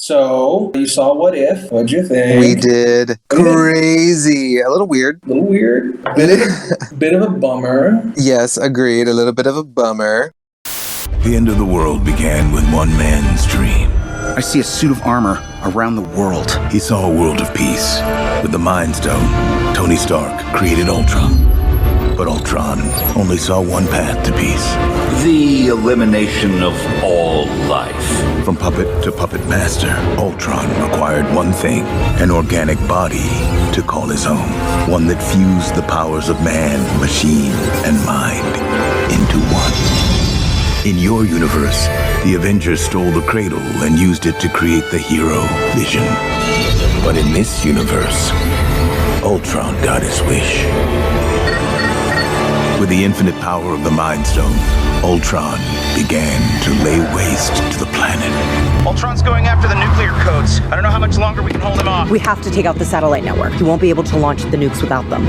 So, you saw What If. What'd you think? We did. Crazy. A little weird. A little weird. Bit of a bummer. Yes, agreed. A little bit of a bummer. The end of the world began with one man's dream. I see a suit of armor around the world. He saw a world of peace. With the Mind Stone, Tony Stark created Ultron. But Ultron only saw one path to peace. The elimination of all life. From puppet to puppet master, Ultron required one thing, an organic body to call his own. One that fused the powers of man, machine, and mind into one. In your universe, the Avengers stole the cradle and used it to create the hero, Vision. But in this universe, Ultron got his wish. With the infinite power of the Mind Stone, Ultron began to lay waste to the planet. Ultron's going after the nuclear codes. I don't know how much longer we can hold him off. We have to take out the satellite network. You won't be able to launch the nukes without them.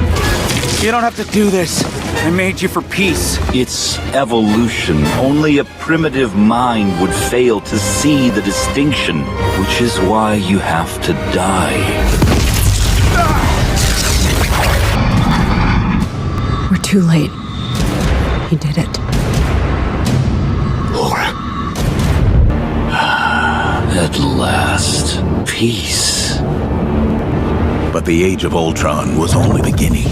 You don't have to do this. I made you for peace. It's evolution. Only a primitive mind would fail to see the distinction, which is why you have to die. We're too late. He did it. Laura. At last, peace. But the Age of Ultron was only beginning.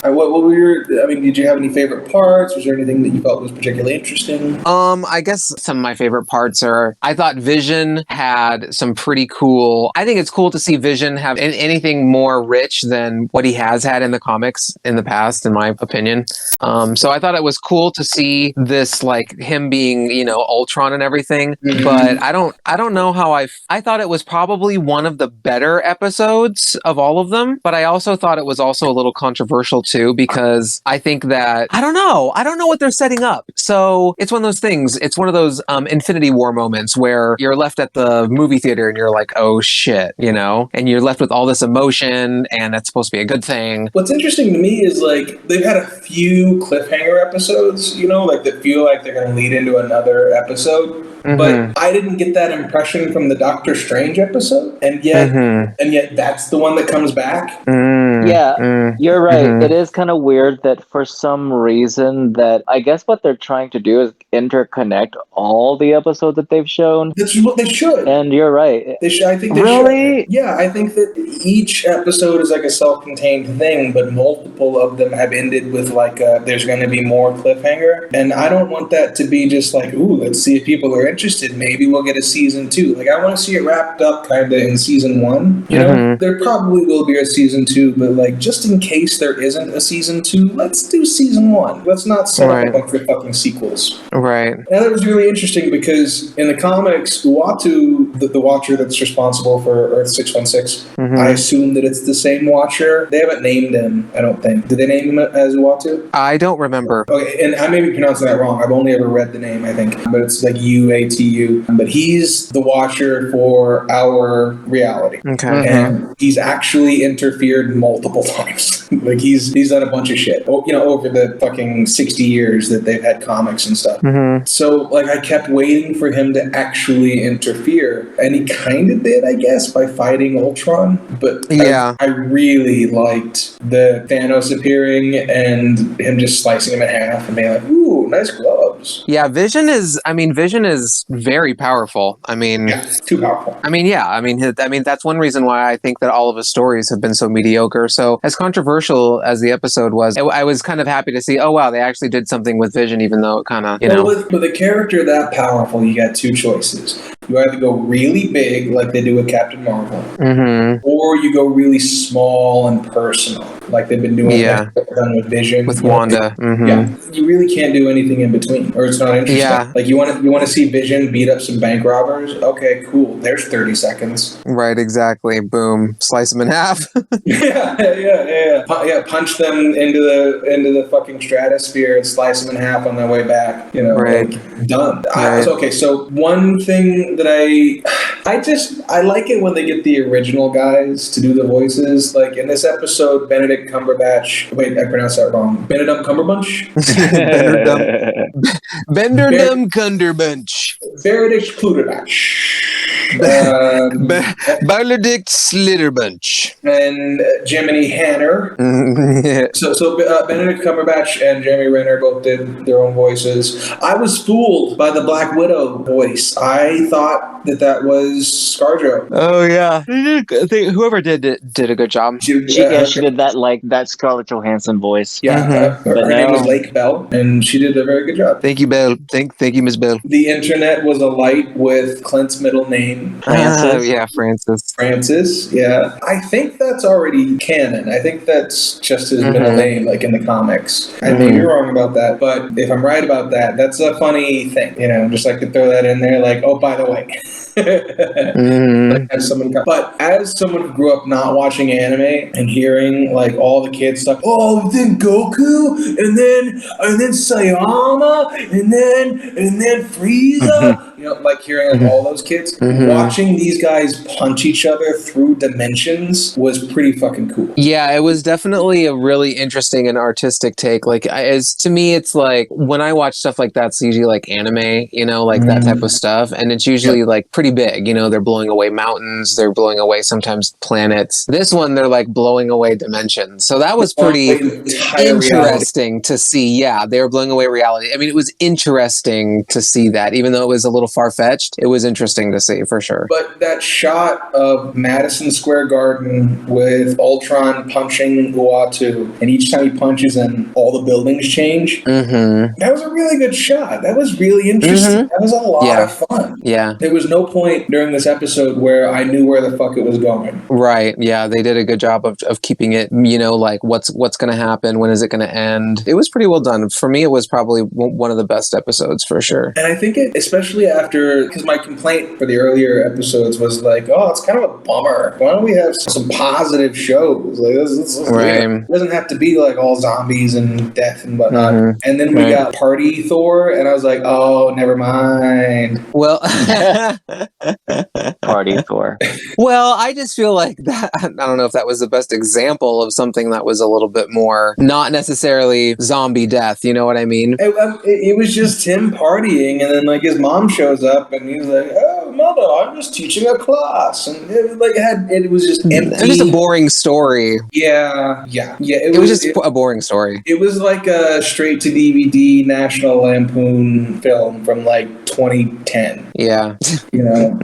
What were your, did you have any favorite parts? Was there anything that you felt was particularly interesting? I guess some of my favorite parts are, I thought Vision had some pretty cool, I think it's cool to see Vision have anything more rich than what he has had in the comics in the past, in my opinion. So I thought it was cool to see this, like him being, Ultron and everything, but I don't know how I thought it was probably one of the better episodes of all of them, but I also thought it was also a little controversial too, because I think that I don't know what they're setting up. So it's one of those things. It's one of those Infinity War moments where you're left at the movie theater and you're like, oh shit, and you're left with all this emotion, and that's supposed to be a good thing. What's interesting to me is like they've had a few cliffhanger episodes, that feel like they're going to lead into another episode. Mm-hmm. But I didn't get that impression from the Doctor Strange episode, and yet that's the one that comes back. You're right. It is kind of weird that for some reason that I guess what they're trying to do is interconnect all the episodes that they've shown. That's what they should. And you're right. They should. I think they really should. Yeah, I think that each episode is like a self-contained thing, but multiple of them have ended with like there's going to be more cliffhanger, and I don't want that to be just like, ooh, let's see if people are interested. Maybe we'll get a season 2. Like I want to see it wrapped up kind of in season 1. There probably will be a season 2, but like just in case there isn't a season 2, let's do season 1. Let's not set up a bunch of fucking sequels. Right. And that was really interesting because in the comics, Uatu, the Watcher that's responsible for Earth 616, I assume that it's the same Watcher. They haven't named him, I don't think. Did they name him as Uatu? I don't remember. Okay, and I may be pronouncing that wrong. I've only ever read the name, I think. But it's like Uatu. But he's the Watcher for our reality. Okay. And he's actually interfered multiple times. Like he's done a bunch of shit, over the fucking 60 years that they've had comics and stuff. So like I kept waiting for him to actually interfere, and he kind of did, I guess, by fighting Ultron. But yeah, I really liked the Thanos appearing and him just slicing him in half and being like, ooh, nice gloves. Yeah, Vision is very powerful. Too powerful. That's one reason why I think that all of his stories have been so mediocre. So as controversial as the episode was, I was kind of happy to see, oh wow, they actually did something with Vision, even though it kind of, With a character that powerful, you got two choices. You either go really big, like they do with Captain Marvel, or you go really small and personal, like they've been doing with Vision, with Wanda. Yeah, you really can't do anything in between, or it's not interesting. Yeah. Like you want to see Vision beat up some bank robbers? Okay, cool. There's 30 seconds. Right, exactly. Boom, slice them in half. Yeah. Punch them into the fucking stratosphere and slice them in half on their way back. Right. Like, done. Right. Okay, so one thing that I like it when they get the original guys to do the voices. Like in this episode, Benedict Cumberbatch. Wait, I pronounced that wrong. Benedict Cumberbatch. Benderdum Cumberbatch. Benedict Cumberbatch. Benedict Slitterbunch. And Jiminy Hanner. So Benedict Cumberbatch and Jeremy Renner both did their own voices. I was fooled by the Black Widow voice. I thought that was ScarJo. Oh yeah, whoever did a good job. She did that Scarlett Johansson voice. Yeah, her name was Lake Bell, and she did a very good job. Thank you, Bell. Thank you, Miss Bell. The internet was alight with Clint's middle name, Francis. Yeah, Francis. Francis. Yeah, I think that's already canon. I think that's just his middle name, like in the comics. I may be wrong about that, but if I'm right about that, that's a funny thing. You know, just like to throw that in there, like, oh, by the way. Like but as someone who grew up not watching anime and hearing like all the kids stuff, oh, then Goku, and then Sayama, and then Frieza, you know, like hearing like all those kids, watching these guys punch each other through dimensions was pretty fucking cool. Yeah, it was definitely a really interesting and artistic take. Like, to me, it's like when I watch stuff like that, it's usually like anime, you know, like that type of stuff, and it's usually like pretty big. You know, they're blowing away mountains, they're blowing away sometimes planets. This one, they're like blowing away dimensions. So that was pretty interesting to see. Yeah, they were blowing away reality. I mean, it was interesting to see that, even though it was a little far-fetched. It was interesting to see for sure. But that shot of Madison Square Garden with Ultron punching Uatu, and each time he punches and all the buildings change, that was a really good shot. That was really interesting. That was a lot of fun. Yeah. There was no point during this episode where I knew where the fuck it was going. Right. Yeah, they did a good job of keeping it, you know, like what's going to happen, when is it going to end. It was pretty well done. For me, it was probably one of the best episodes for sure. And I think it, especially after, because my complaint for the earlier episodes was like, oh, it's kind of a bummer. Why don't we have some positive shows? Like, this right. It doesn't have to be like all zombies and death and whatnot. And then we got Party Thor, and I was like, oh, never mind. Well, Party Thor. Well, I just feel like that, I don't know if that was the best example of something that was a little bit more, not necessarily zombie death, you know what I mean? It was just him partying, and then like his mom shows up, and he's like, oh, mother, I'm just teaching a class. And it was just empty. It was just a boring story. Yeah. It was just a boring story. It was like a straight to DVD National Lampoon film from like 2010. Yeah. You know,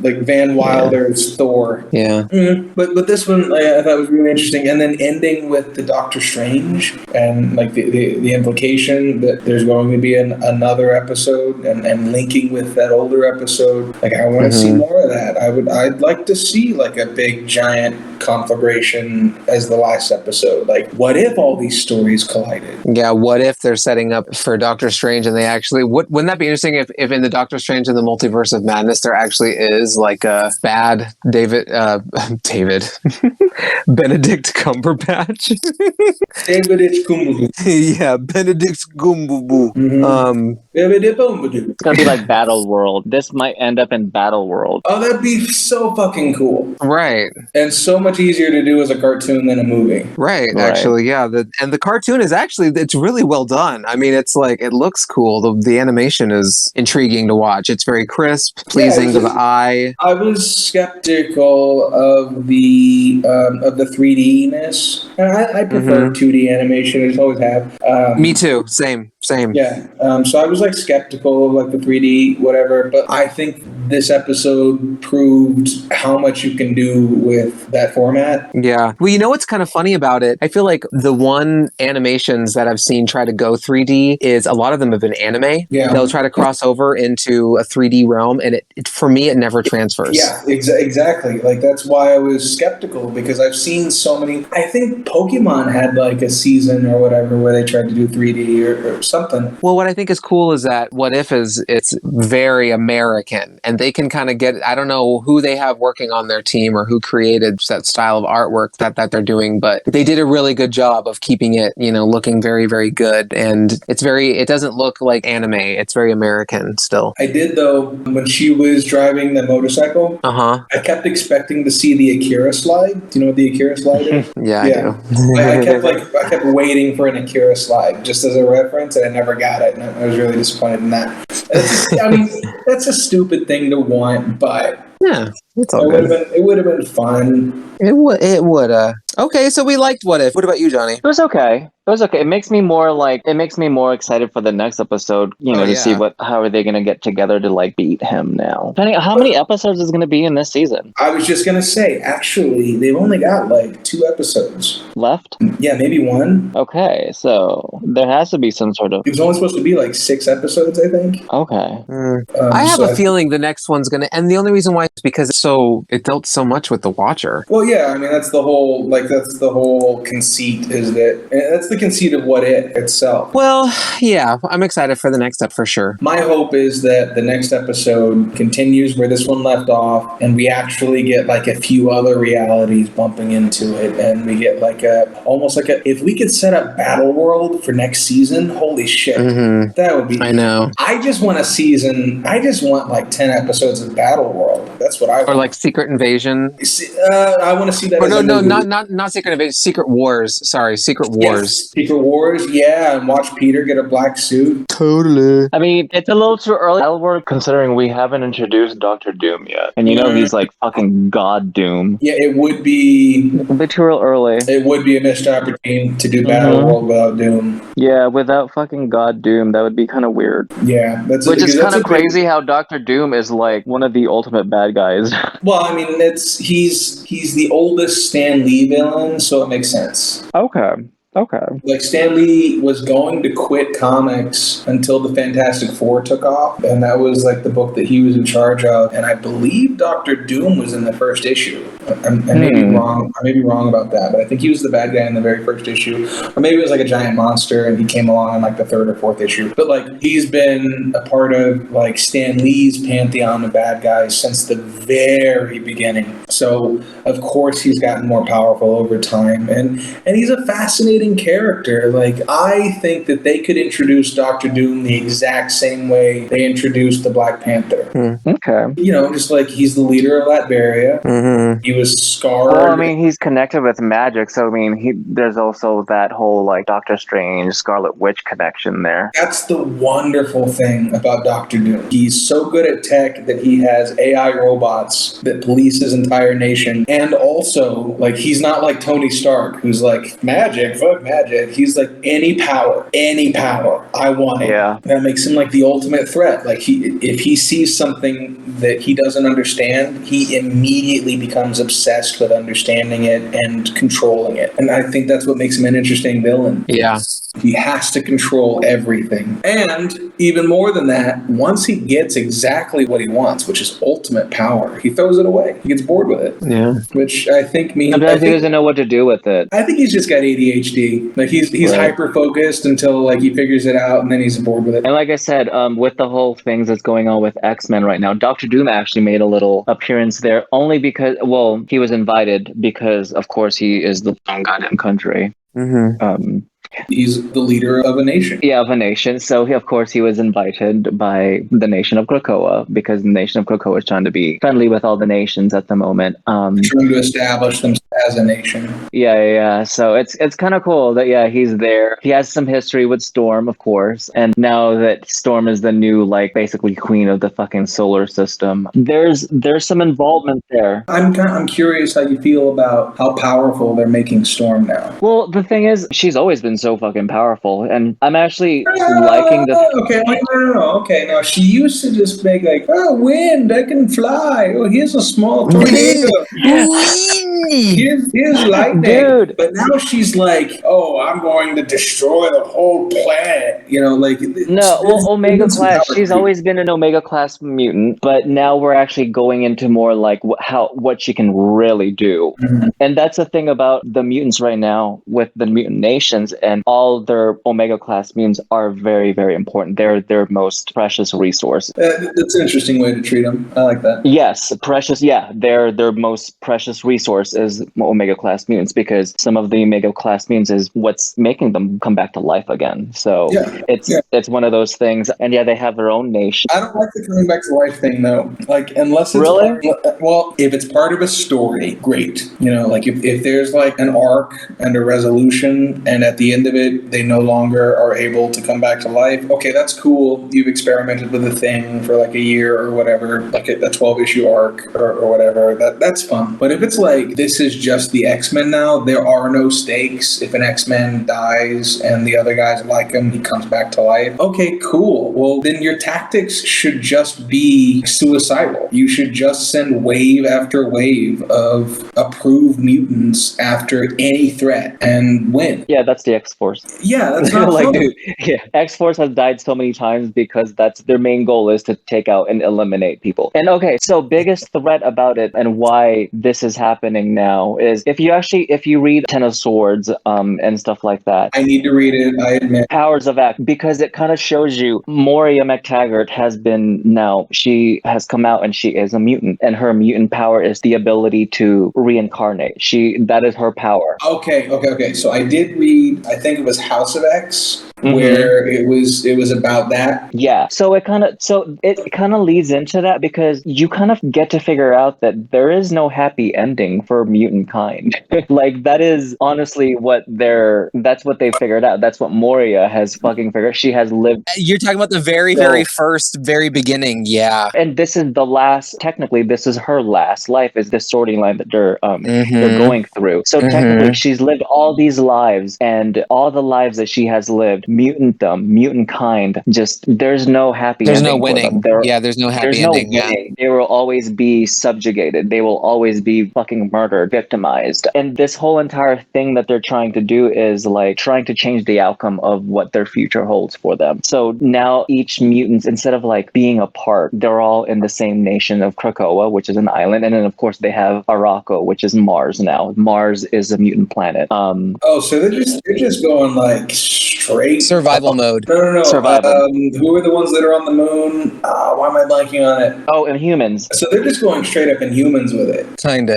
like Van Wilder's Thor. Yeah. But this one I thought was really interesting, and then ending with the Doctor Strange and like the implication that there's going to be another episode and linking with that older episode. Like I want to see more of that. I'd like to see like a big giant conflagration as the last episode. Like, what if all these stories collided? Yeah, what if they're setting up for Doctor Strange and they actually, wouldn't that be interesting if in the Doctor Strange and the Multiverse of Madness there actually is like a bad Benedict Cumberbatch? Benedict Cumberbatch. Yeah, Benedict Cumberbatch. It's gonna be like Battle World. This might end up in Battle World. Oh, that'd be so fucking cool. Right. And so much easier to do as a cartoon than a movie. Right. Actually, yeah. And the cartoon is actually, it's really well done. I mean, it's like, it looks cool. The animation is intriguing to watch. It's very crisp, pleasing to the eye. I was skeptical of the 3D-ness. I prefer 2D animation. I just always have. Me too. Same. Yeah. So I was like skeptical of like the 3D whatever, but I think this episode proved how much you can do with that format. Yeah. Well, you know what's kind of funny about it? I feel like the one animations that I've seen try to go 3D is a lot of them have been anime. Yeah. They'll try to cross over into a 3D realm, and it for me, it never transfers. Yeah, exactly. Like that's why I was skeptical, because I've seen so many. I think Pokemon had like a season or whatever where they tried to do 3D or something. Well, what I think is cool is that What If it's very American, and they can kind of get, I don't know who they have working on their team or who created that style of artwork that they're doing, but they did a really good job of keeping it, looking very, very good. And it doesn't look like anime. It's very American still. I did, though, when she was driving the motorcycle, I kept expecting to see the Akira slide. Do you know what the Akira slide is? Yeah, I do. I kept waiting for an Akira slide just as a reference, and I never got it, and I was really disappointed in that. That's a stupid thing to want, but yeah, it's all good. It would have been fun. It would. Okay, so we liked What If. What about you, Johnny? It was okay. It makes me more excited for the next episode, to see how are they going to get together to beat him now. How many episodes is going to be in this season? I was just going to say, actually, they've only got 2 episodes left. Yeah, maybe 1. Okay, so there has to be some sort of. It was only supposed to be 6 episodes, I think. Okay. I have a feeling the next one's going to, and the only reason why is because it dealt so much with the Watcher. Well, yeah, I mean that's the whole conceit is that's the conceit of What If itself. Well, yeah, I'm excited for the next step for sure. My hope is that the next episode continues where this one left off, and we actually get a few other realities bumping into it, and we get if we could set up Battle World for next season, holy shit, that would be. I know. I just want 10 episodes of Battle World. That's what I want. Or Secret Invasion. I want to see that. Or no, not Secret Invasion. Secret Wars. Sorry, Secret Wars. Yes, Secret Wars. Yeah, and watch Peter get a black suit. Totally. I mean, it's a little too early. Considering we haven't introduced Dr. Doom yet, and he's fucking God Doom. Yeah, it would be a bit too early. It would be a missed opportunity to do Battle World without Doom. Yeah, without fucking God Doom, that would be kind of weird. Yeah, which is kind of crazy how Dr. Doom is one of the ultimate bad guys. Well, I mean, he's the oldest Stan Lee villain, so it makes sense. Okay. Stan Lee was going to quit comics until the Fantastic Four took off, and that was the book that he was in charge of. And I believe Dr. Doom was in the first issue. I may be wrong. I may be wrong about that, but I think he was the bad guy in the very first issue, or maybe it was a giant monster, and he came along in the 3rd or 4th issue. But he's been a part of Stan Lee's pantheon of bad guys since the very beginning. So of course he's gotten more powerful over time, and he's a fascinating character. I think that they could introduce Dr. Doom the exact same way they introduced the Black Panther. Okay. Just he's the leader of Latveria. He was scarred. Well, I mean, he's connected with magic, so I mean, there's also that whole Doctor Strange, Scarlet Witch connection there. That's the wonderful thing about Dr. Doom. He's so good at tech that he has AI robots that police his entire nation, and also he's not like Tony Stark, who's magic, fuck magic. He's any power, I want it. Yeah. That makes him the ultimate threat. If he sees something that he doesn't understand, he immediately becomes obsessed with understanding it and controlling it. And I think that's what makes him an interesting villain. Yeah. He has to control everything. And even more than that, once he gets exactly what he wants, which is ultimate power, he throws it away. He gets bored with it. Yeah. Which I think means... Sometimes he doesn't know what to do with it. I think he's just got ADHD. He's right. hyper-focused until he figures it out, and then he's bored with it. And like I said, with the whole things that's going on with X-Men right now, Dr. Doom actually made a little appearance there, only because, he was invited because, of course, he is the own goddamn country. He's the leader of a nation. Yeah, of a nation. So, of course, he was invited by the nation of Krakoa because the nation of Krakoa is trying to be friendly with all the nations at the moment. Trying to establish themselves as a nation. Yeah. So it's kind of cool that, he's there. He has some history with Storm, of course. And now that Storm is the new, basically queen of the fucking solar system, there's some involvement there. I'm curious how you feel about how powerful they're making Storm now. Well, the thing is, she's always been so fucking powerful, and I'm actually liking the. No. Okay, now she used to just make wind, I can fly. Oh, here's a small tornado. Here's lightning. Dude. But now she's like, oh, I'm going to destroy the whole planet. You know, like No, well, Omega class. She's always been an Omega class mutant, but now we're actually going into more like what she can really do. Mm-hmm. And that's the thing about the mutants right now with the mutant nations, and all their Omega class mutants are very, very important. They're their most precious resource. That's an interesting way to treat them. I like that. Yes, precious. Yeah, their most precious resource is Omega class mutants, because some of the Omega class mutants is what's making them come back to life again. So it's one of those things. And yeah, they have their own nation. I don't like the coming back to life thing though. Like unless it's Really? well, if it's part of a story, great. You know, like if there's like an arc and a resolution, and at the end of it they no longer are able to come back to life. Okay, that's cool. You've experimented with a thing for like a year or whatever, like a 12-issue arc or whatever. That's fun. But if it's like this is just the X-Men now, there are no stakes. If an X-Men dies and the other guys like him, he comes back to life. Okay, cool. Well, then your tactics should just be suicidal. You should just send wave after wave of approved mutants after any threat and win. Yeah, that's the X-Force. Yeah, that's not like, fun. dude, yeah, X-Force has died so many times because that's their main goal, is to take out and eliminate people. And okay, so biggest threat about it and why this is happening now is if you read Ten of Swords and stuff like that. I need to read it, I admit. Powers of Act, because it kind of shows you Moria McTaggart she has come out and she is a mutant, and her mutant power is the ability to reincarnate. That is her power. Okay. So I did read, I think it was House of X, where it was about that. Yeah. So it kind of leads into that, because you kind of get to figure out that there is no happy ending for mutant kind. Like that is honestly that's what they figured out. That's what Moria has fucking figured. She has lived. You're talking about the very beginning. Yeah. And this is technically this is her last life, is the storyline that they're going through. So technically she's lived all these lives, and all the lives that she has lived, mutant kind, just there's no happy ending. There's no winning. There's no happy ending. Winning. They will always be subjugated. They will always be fucking murdered, victimized. And this whole entire thing that they're trying to do is like trying to change the outcome of what their future holds for them. So now each mutant, instead of like being apart, they're all in the same nation of Krakoa, which is an island. And then of course they have Arakko, which is Mars now. Mars is a mutant planet. So they're just going like straight survival mode. No. Survival. Who are the ones that are on the moon? Why am I blanking on it? Oh, Inhumans. So they're just going straight up Inhumans with it. Kind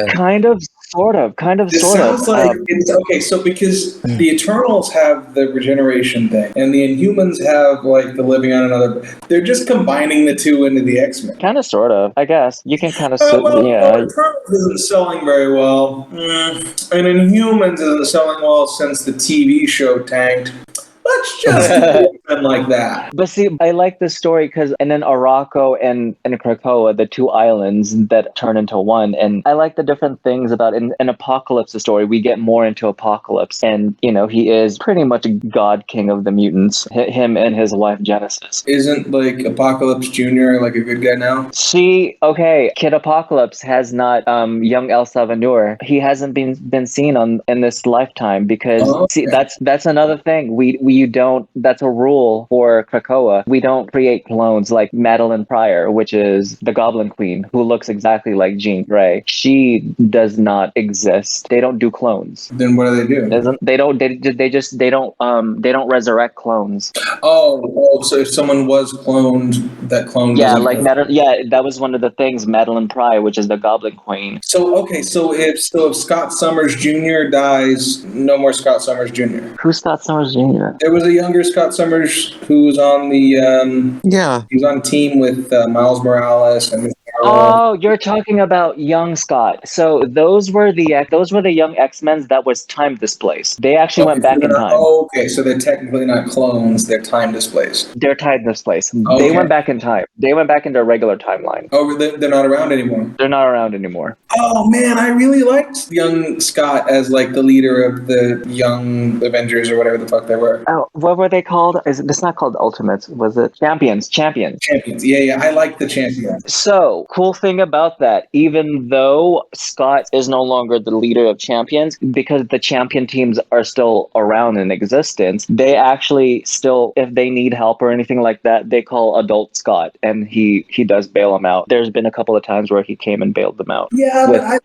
of, sort of. It sounds like it's okay. So because the Eternals have the regeneration thing, and the Inhumans have like the living on another, they're just combining the two into the X-Men. Kind of, sort of. I guess you can kind of. Eternals isn't selling very well, and Inhumans isn't selling well since the TV show tanked. Let's just do it like that. But see, I like this story and then Arakko and Krakoa, the two islands that turn into one. And I like the different things about in Apocalypse, story. We get more into Apocalypse. And, he is pretty much a god king of the mutants, him and his wife Genesis. Isn't like Apocalypse Jr. like a good guy now? Kid Apocalypse has not, young El Salvador. He hasn't been seen in this lifetime because, that's another thing. That's a rule for Krakoa. We don't create clones like Madeline Pryor, which is the Goblin Queen, who looks exactly like Jean Grey. She does not exist. They don't do clones. Then what do they do? They don't resurrect clones. Oh, so if someone was cloned, that clone that was one of the things, Madeline Pryor, which is the Goblin Queen. So if Scott Summers Jr. dies, no more Scott Summers Jr. Who's Scott Summers Jr.? There was a younger Scott Summers who was on the he was on team with Miles Morales and. Oh, you're talking about young Scott. So those were the young X-Men that was time displaced. They actually went back in time. Okay, so they're technically not clones. They're time displaced. They're time displaced. Okay. They went back in time. They went back into a regular timeline. Oh, they're not around anymore. They're not around anymore. Oh man, I really liked young Scott as like the leader of the Young Avengers or whatever the fuck they were. Oh, what were they called? It's not called Ultimates, was it? Champions. Yeah, I like the Champions. So cool thing about that, even though Scott is no longer the leader of champions, because the champion teams are still around in existence, they actually still, if they need help or anything like that, they call adult Scott, and he does bail them out. There's been a couple of times where he came and bailed them out. Yeah, but I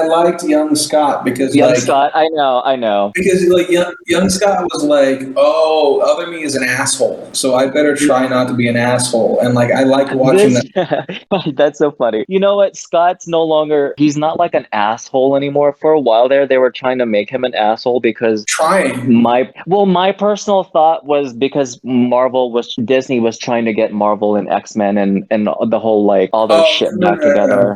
liked young Scott because young Scott, I know. Because like young Scott was like, oh, other me is an asshole, so I better try not to be an asshole. And like I like watching that. That's so funny. You know what? Scott's no longer, he's not like an asshole anymore. For a while there, they were trying to make him an asshole because my personal thought was because Disney was trying to get Marvel and X-Men and the whole like all their shit back together.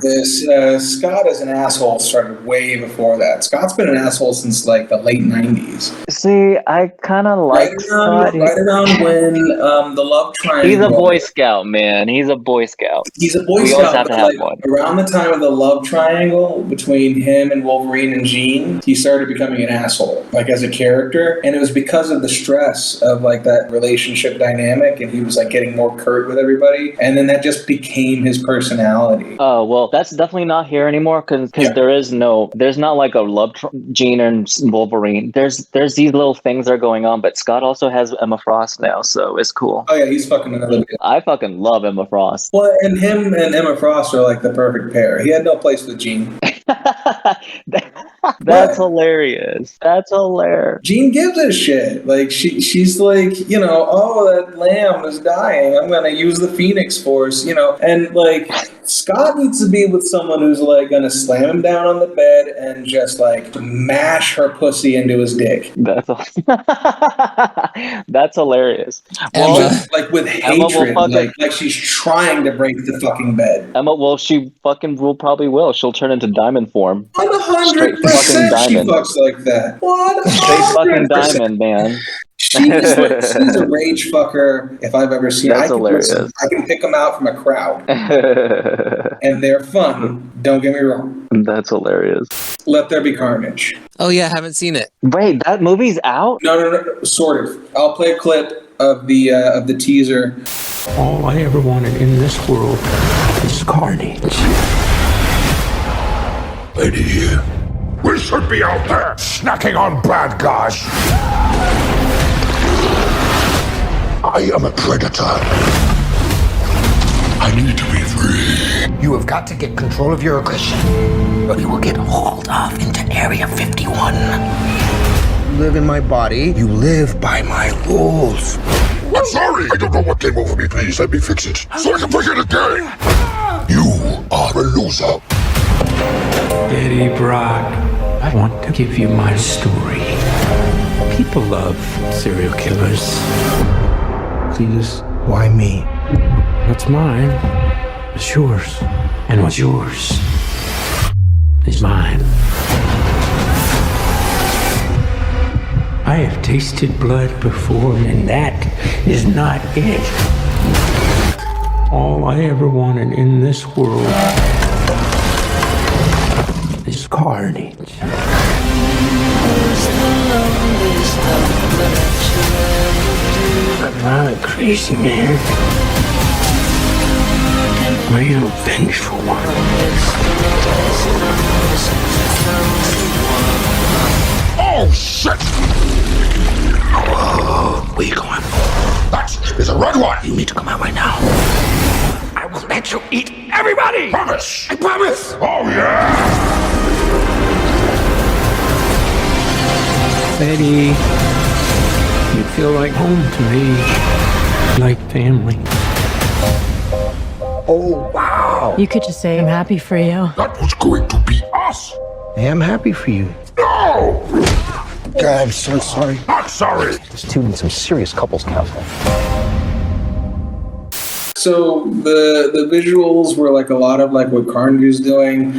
Scott as an asshole started way before that. Scott's been an asshole since like the late 90s. See, I kind of like Scott. Right around when the love triangle. He's a Boy Scout, man. He's a Boy Scout. He's a Boy we Scout. Always have to have one. Around the time of the love triangle between him and Wolverine and Jean, he started becoming an asshole, like as a character. And it was because of the stress of like that relationship dynamic, and he was like getting more curt with everybody. And then that just became his personality. Oh, well, that's definitely not here anymore because there's not like a love Jean and Wolverine. There's these little things that are going on, but Scott also has Emma Frost now, so it's cool. Oh yeah, he's fucking another bitch. I fucking love Emma Frost. Well, and him and Emma Frost are like the perfect pair. He had no place with Jean. That's hilarious. That's hilarious. Jean gives a shit. Like she's like, oh, that lamb is dying. I'm gonna use the Phoenix Force, and like Scott needs to be with someone who's like gonna slam him down on the bed and just like mash her pussy into his dick. That's hilarious. Well, like with hatred, like she's trying to break the fucking bed. Emma, well, she fucking probably will. She'll turn into diamond form. 100% fucking diamond. She fucks like that. 100%. Straight fucking diamond, man. She's a rage fucker if I've ever seen. That's hilarious. I can pick them out from a crowd, and they're fun. Don't get me wrong. That's hilarious. Let There Be Carnage. Oh yeah, haven't seen it. Wait, that movie's out? No, sort of. I'll play a clip of the teaser. All I ever wanted in this world is carnage. Lady, we should be out there snacking on bad guys. I am a predator. I need to be free. You have got to get control of your aggression, or you will get hauled off into Area 51. You live in my body. You live by my rules. I'm sorry. I don't know what came over me. Please let me fix it so I can begin again. You are a loser. Eddie Brock, I want to give you my story. People love serial killers. Please, why me? What's mine is yours, and what's yours is mine. I have tasted blood before, and that is not it. All I ever wanted in this world is carnage. I'm not a crazy man. I am a vengeful one. Oh, shit! Oh, where you going? That is a red one! You need to come out right now. I will let you eat everybody! Promise! I promise! Oh, yeah! Betty, you feel like home to me, like family. Oh, wow! You could just say, I'm happy for you. That was going to be us! I am happy for you. No! God, I'm so sorry. Not sorry! This dude needs some serious couples counseling. So the visuals were like a lot of like what Carnage is doing.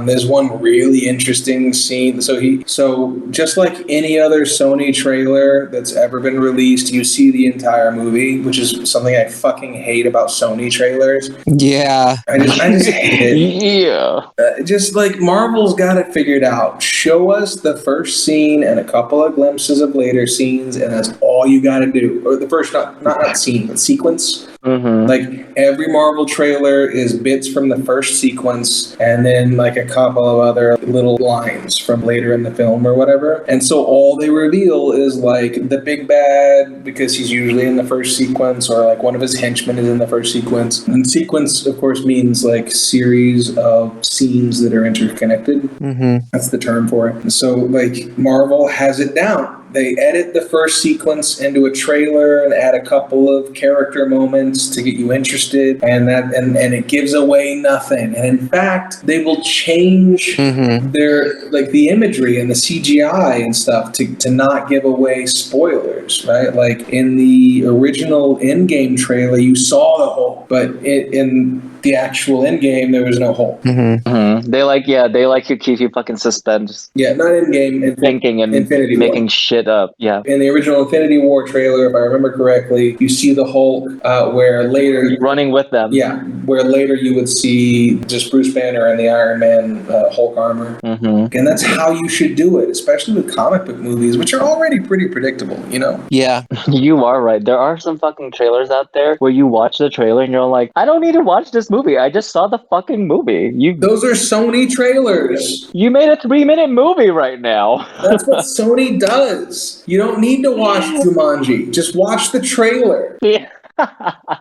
There's one really interesting scene. So just like any other Sony trailer that's ever been released, you see the entire movie, which is something I fucking hate about Sony trailers. Yeah. I just hate it. Yeah. Just like Marvel's got it figured out. show us the first scene and a couple of glimpses of later scenes, and that's all you got to do. Or the first, not scene, but sequence. Mm-hmm. Like every Marvel trailer is bits from the first sequence and then like a couple of other little lines from later in the film or whatever. And so all they reveal is like the big bad, because he's usually in the first sequence, or like one of his henchmen is in the first sequence. And sequence, of course, means like series of scenes that are interconnected. Mm-hmm. That's the term for it. So like Marvel has it down. They edit the first sequence into a trailer and add a couple of character moments to get you interested, and it gives away nothing. And in fact, they will change their like the imagery and the CGI and stuff to not give away spoilers, right? Like in the original Endgame trailer, you saw the Hulk, but in the actual Endgame, there was no Hulk. They like to keep you fucking suspended. Yeah, not Endgame, thinking and Infinity making War. shit up. Yeah. In the original Infinity War trailer, if I remember correctly, you see the Hulk where later... running with them. Yeah, where later you would see just Bruce Banner and the Iron Man Hulk armor. And that's how you should do it, especially with comic book movies, which are already pretty predictable, you know? Yeah. You are right. There are some fucking trailers out there where you watch the trailer and you're like, I don't need to watch this movie. I just saw the fucking movie. Those are Sony trailers. You made a 3-minute movie right now. That's what Sony does. You don't need to watch Jumanji. Just watch the trailer. Yeah.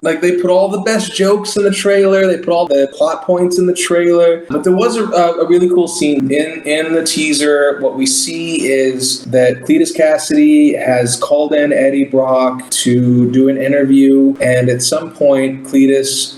Like they put all the best jokes in the trailer, they put all the plot points in the trailer. But there was a really cool scene in the teaser. What we see is that Cletus Cassidy has called in Eddie Brock to do an interview, and at some point Cletus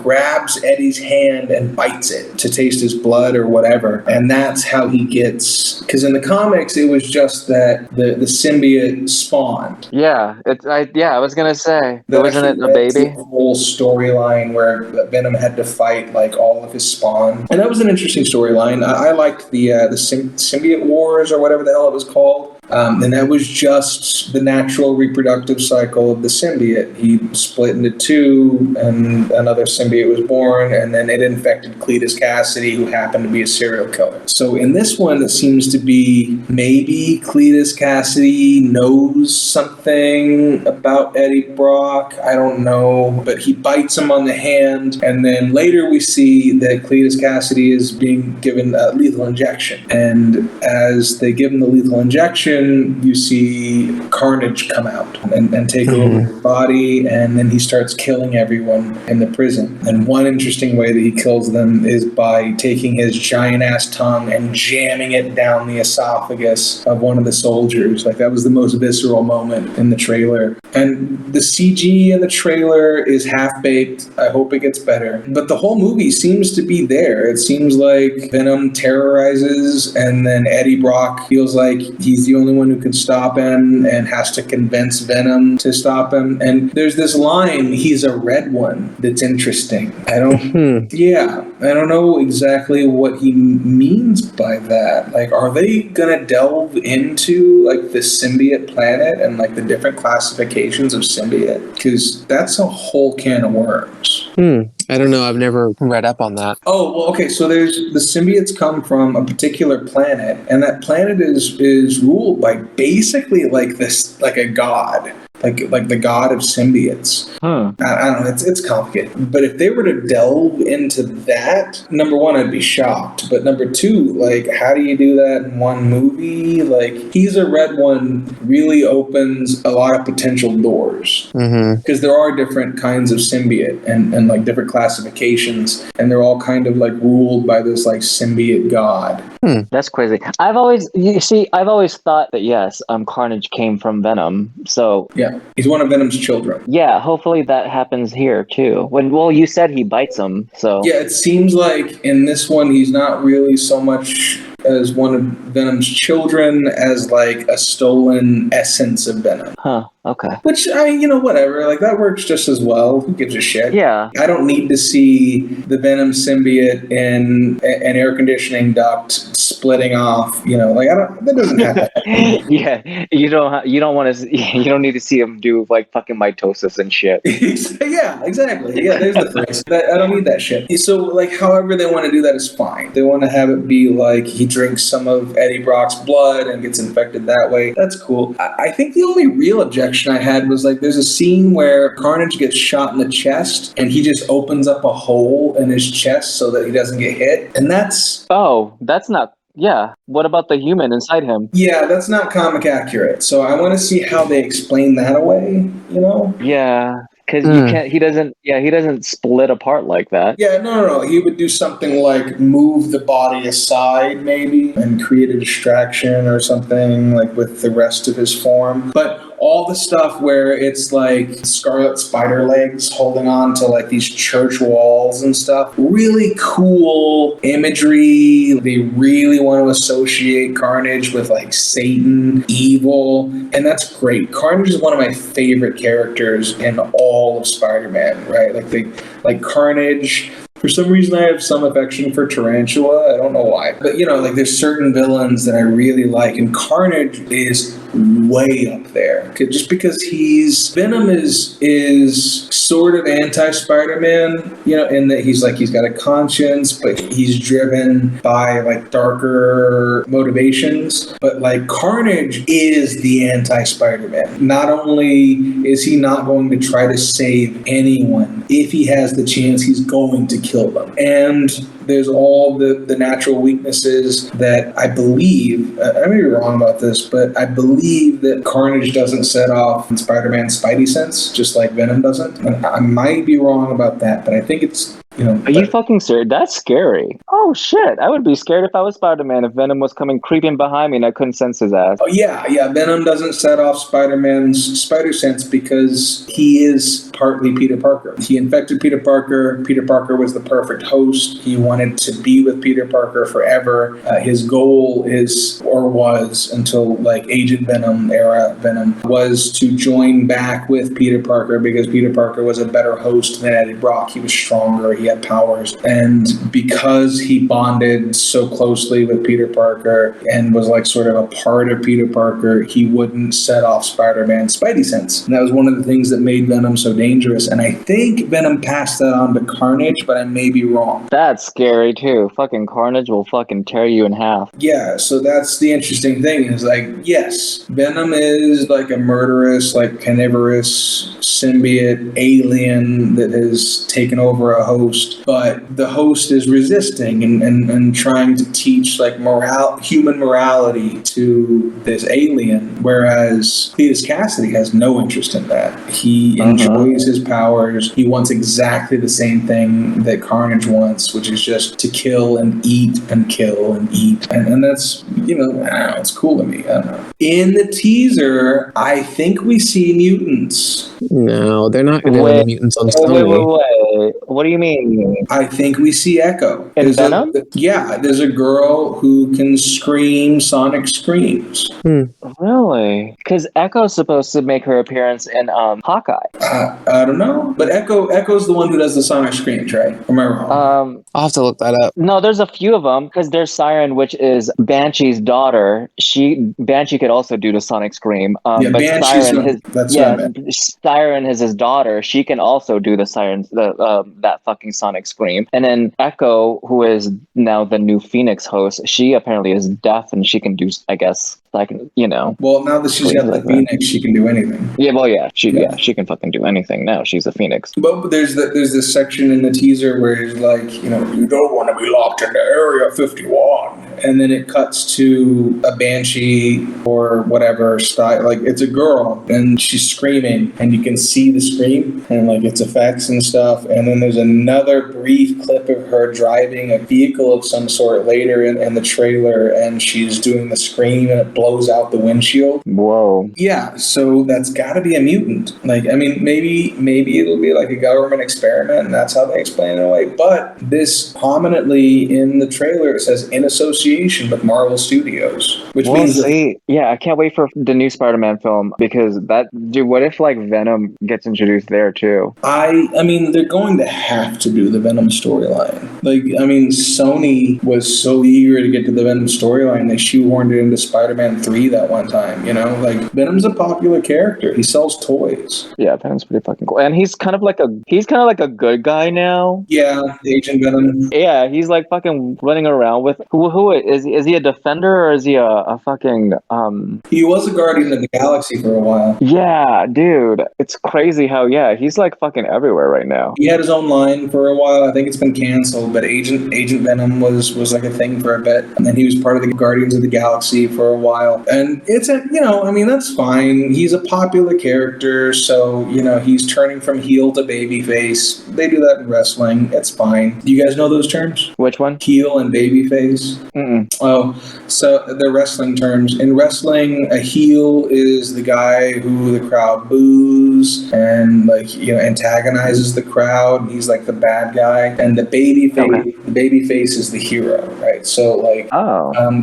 grabs Eddie's hand and bites it to taste his blood or whatever. And that's how he gets, because in the comics it was just that the symbiote spawned. Yeah, I was gonna say, wasn't it a baby? The whole storyline where Venom had to fight like all of his spawn, and that was an interesting storyline. I liked the symbiote wars or whatever the hell it was called. And that was just the natural reproductive cycle of the symbiote. He split into two, and another symbiote was born, and then it infected Cletus Cassidy, who happened to be a serial killer. So in this one, it seems to be maybe Cletus Cassidy knows something about Eddie Brock. I don't know, but he bites him on the hand, and then later we see that Cletus Cassidy is being given a lethal injection. And as they give him the lethal injection, you see Carnage come out and take over his body, and then he starts killing everyone in the prison. And one interesting way that he kills them is by taking his giant-ass tongue and jamming it down the esophagus of one of the soldiers. Like, that was the most visceral moment in the trailer. And the CG in the trailer is half-baked. I hope it gets better. But the whole movie seems to be there. It seems like Venom terrorizes, and then Eddie Brock feels like he's the only one who can stop him and has to convince Venom to stop him. And there's this line, he's a red one, that's interesting. I don't know exactly what he means by that. Like, are they gonna delve into like the symbiote planet and like the different classifications of symbiote? Because that's a whole can of worms. I don't know. I've never read up on that. Oh, well, okay. So there's the symbiotes come from a particular planet, and that planet is ruled by basically like this, like a god. Like the god of symbiotes. I don't know, it's complicated. But if they were to delve into that, number one, I'd be shocked. But number two, like, how do you do that in one movie? Like, He's a Red One really opens a lot of potential doors. Because there are different kinds of symbiote and like different classifications, and they're all kind of like ruled by this like symbiote god. That's crazy. I've always thought that yes, Carnage came from Venom. So yeah, he's one of Venom's children. Yeah, hopefully that happens here too. You said he bites him, so yeah, it seems like in this one he's not really so much as one of Venom's children as like a stolen essence of Venom. Okay. Which, I mean, whatever. Like, that works just as well. Who gives a shit? Yeah. I don't need to see the Venom symbiote in an air conditioning duct splitting off, that doesn't happen. Yeah, you don't want to. You don't need to see him do like fucking mitosis and shit. Yeah, exactly. Yeah, there's the phrase. I don't need that shit. So, like, however they want to do that is fine. They want to have it be like he drinks some of Eddie Brock's blood and gets infected that way. That's cool. I think the only real objection I had was like there's a scene where Carnage gets shot in the chest and he just opens up a hole in his chest so that he doesn't get hit. And that's... Oh, that's not... Yeah. What about the human inside him? Yeah, that's not comic accurate. So I want to see how they explain that away, Yeah. Because you can't. He doesn't split apart like that. Yeah, no. He would do something like move the body aside, maybe, and create a distraction or something like with the rest of his form. But all the stuff where it's like Scarlet Spider legs holding on to like these church walls and stuff, really cool imagery. They really want to associate Carnage with like Satan, evil, and that's great. Carnage is one of my favorite characters in all of Spider-Man, right? Like Carnage. For some reason, I have some affection for Tarantula. I don't know why. But, there's certain villains that I really like. And Carnage is way up there. Just because Venom is sort of anti-Spider-Man, in that he's got a conscience, but he's driven by, like, darker motivations. But, like, Carnage is the anti-Spider-Man. Not only is he not going to try to save anyone, if he has the chance, he's going to kill them. And there's all the natural weaknesses that I believe, I may be wrong about this, but I believe that Carnage doesn't set off in Spider-Man's Spidey sense, just like Venom doesn't. And I might be wrong about that, but I think it's, Are you fucking serious? That's scary. Oh shit, I would be scared if I was Spider-Man if Venom was coming creeping behind me and I couldn't sense his ass. Oh yeah, Venom doesn't set off Spider-Man's spider sense because he is partly Peter Parker. He infected Peter Parker. Peter Parker was the perfect host. He wanted to be with Peter Parker forever. His goal was until like Agent Venom era Venom was to join back with Peter Parker because Peter Parker was a better host than Eddie Brock. He was stronger. He had powers. And because he bonded so closely with Peter Parker and was like sort of a part of Peter Parker, he wouldn't set off Spider-Man's Spidey sense. And that was one of the things that made Venom so dangerous. And I think Venom passed that on to Carnage, but I may be wrong. That's scary too. Fucking Carnage will fucking tear you in half. Yeah, so that's the interesting thing is like, yes, Venom is like a murderous, like carnivorous symbiote alien that has taken over a host, but the host is resisting and trying to teach like human morality to this alien, whereas Cletus Cassidy has no interest in that. He enjoys his powers. He wants exactly the same thing that Carnage wants, which is just to kill and eat and kill and eat. And that's, I don't know, it's cool to me. I don't know. In the teaser, I think we see mutants. No, they're not going to have mutants on Sony. Wait. What do you mean? I think we see Echo. In Venom? There's a girl who can scream sonic screams. Really? Because Echo's supposed to make her appearance in Hawkeye. I don't know. But Echo's the one who does the sonic screams, right? Or am I wrong? I'll have to look that up. No, there's a few of them, because there's Siren, which is Banshee's daughter. Banshee could also do the sonic scream. But Siren is his daughter. She can also do the Siren, that fucking sonic scream. And then Echo, who is now the new Phoenix host, she apparently is deaf and she can do, I guess, like, Well, now that she's got the Phoenix, she can do anything. Yeah, well, she can fucking do anything now. She's a Phoenix. But there's this section in the teaser where he's like, you don't want to be locked into Area 51. And then it cuts to a Banshee or whatever style. Like, it's a girl and she's screaming and you can see the scream and like its effects and stuff. And then there's another brief clip of her driving a vehicle of some sort later in the trailer and she's doing the scream and it blows out the windshield. Whoa. Yeah, so that's got to be a mutant. Like, I mean, maybe it'll be like a government experiment and that's how they explain it away. But this prominently in the trailer, it says in association negotiation with Marvel Studios, which means yeah, I can't wait for the new Spider-Man film because what if like Venom gets introduced there too? I mean, they're going to have to do the Venom storyline. Like, I mean, Sony was so eager to get to the Venom storyline, they shoehorned it into Spider-Man 3 that one time, you know? Like, Venom's a popular character. He sells toys. Yeah, Venom's pretty fucking cool. And he's kind of like a good guy now. Yeah, Agent Venom. Yeah, he's like fucking running around with who is he a defender or is he a fucking He was a Guardian of the Galaxy for a while. Yeah, dude. It's crazy how he's like fucking everywhere right now. He had his own line for a while. I think it's been canceled, but Agent Venom was like a thing for a bit. And then he was part of the Guardians of the Galaxy for a while. And it's I mean, that's fine. He's a popular character, so, he's turning from heel to babyface. They do that in wrestling. It's fine. Do you guys know those terms? Which one? Heel and babyface? Oh, so they're wrestling terms. In wrestling, a heel is the guy who the crowd boos and antagonizes the crowd. He's like the bad guy. And the babyface is the hero, right? So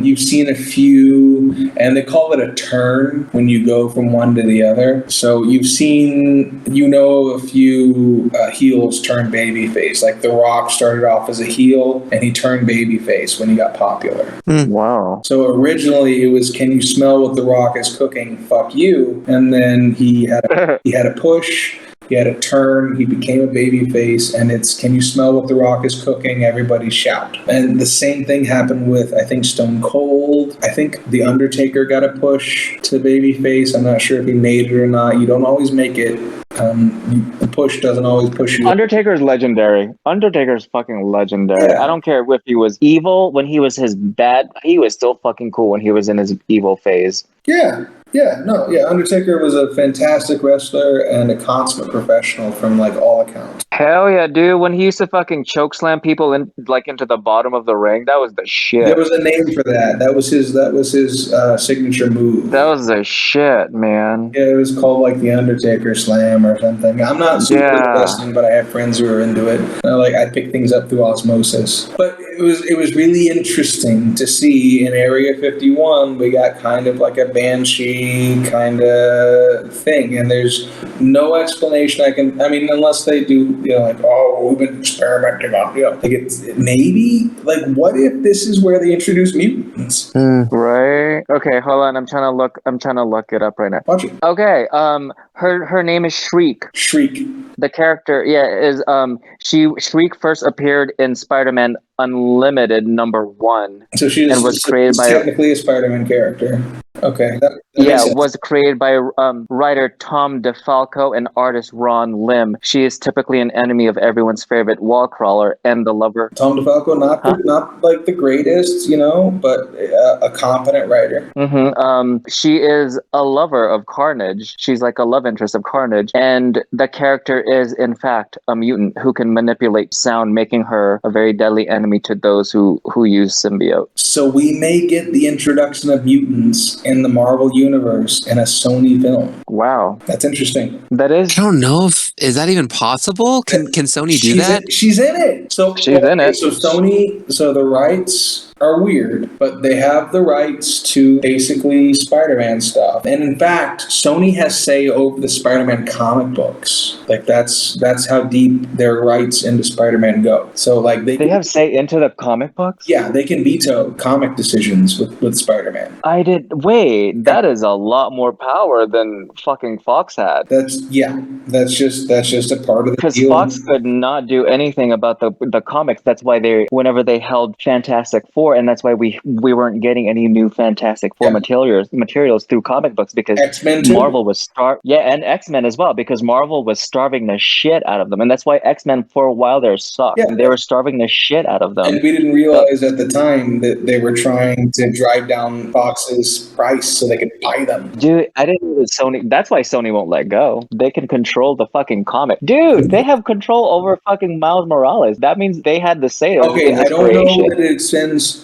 you've seen a few, and they call it a turn when you go from one to the other. So you've seen, a few heels turn babyface. Like The Rock started off as a heel and he turned babyface when he got popular. Wow. So originally it was, can you smell what The Rock is cooking? Fuck you. And then he had a push. He had a turn, he became a babyface, and it's, can you smell what The Rock is cooking? Everybody shout. And the same thing happened with, I think, Stone Cold. I think The Undertaker got a push to babyface. I'm not sure if he made it or not. You don't always make it. The push doesn't always push you. Undertaker's legendary. Undertaker's fucking legendary. Yeah. I don't care if he was evil when he was his bad. He was still fucking cool when he was in his evil phase. Yeah. Undertaker was a fantastic wrestler and a consummate professional from all accounts. Hell yeah, dude! When he used to fucking chokeslam people into the bottom of the ring, that was the shit. There was a name for that. That was his signature move. That was the shit, man. Yeah, it was called the Undertaker Slam or something. I'm not super into wrestling, but I have friends who are into it. I pick things up through osmosis. But it was really interesting to see in Area 51. We got kind of like a banshee kind of thing, and there's no explanation unless they do, we've been experimenting on, maybe, what if this is where they introduce mutants? Right. Okay, hold on. I'm trying to look it up right now. Watch it. Okay. Her name is Shriek. Shriek. The character, is Shriek first appeared in Spider-Man Unlimited #1. So she's technically a Spider-Man character. Okay. Was created by writer Tom DeFalco and artist Ron Lim. She is typically an enemy of everyone's favorite wall crawler and the lover. Tom DeFalco, not the greatest, but a competent writer. She is a lover of Carnage. She's like a love interest of Carnage, and the character is in fact a mutant who can manipulate sound, making her a very deadly enemy to those who use symbiote. So we may get the introduction of mutants in the Marvel universe in a Sony film. Wow. That's interesting. That is. I don't know is that even possible? Can Sony do that? She's in it. So Sony, so the rights are weird, but they have the rights to basically Spider-Man stuff. And in fact, Sony has say over the Spider-Man comic books. That's how deep their rights into Spider-Man go. So they have say into the comic books? Yeah, they can veto comic decisions with Spider-Man. That is a lot more power than fucking Fox had. That's just a part of the deal. Because Fox could not do anything about the comics. That's why whenever they held Fantastic Four, and that's why we weren't getting any new Fantastic Four materials through comic books, because X-Men too? Marvel was and X-Men as well, because Marvel was starving the shit out of them, and that's why X-Men for a while there sucked. Yeah. They were starving the shit out of them, and we didn't realize at the time that they were trying to drive down Fox's price so they could buy them. Dude, I didn't know Sony. That's why Sony won't let go. They can control the fucking comic. Dude, they have control over fucking Miles Morales. That means they had the say over his creation. I don't know that it extends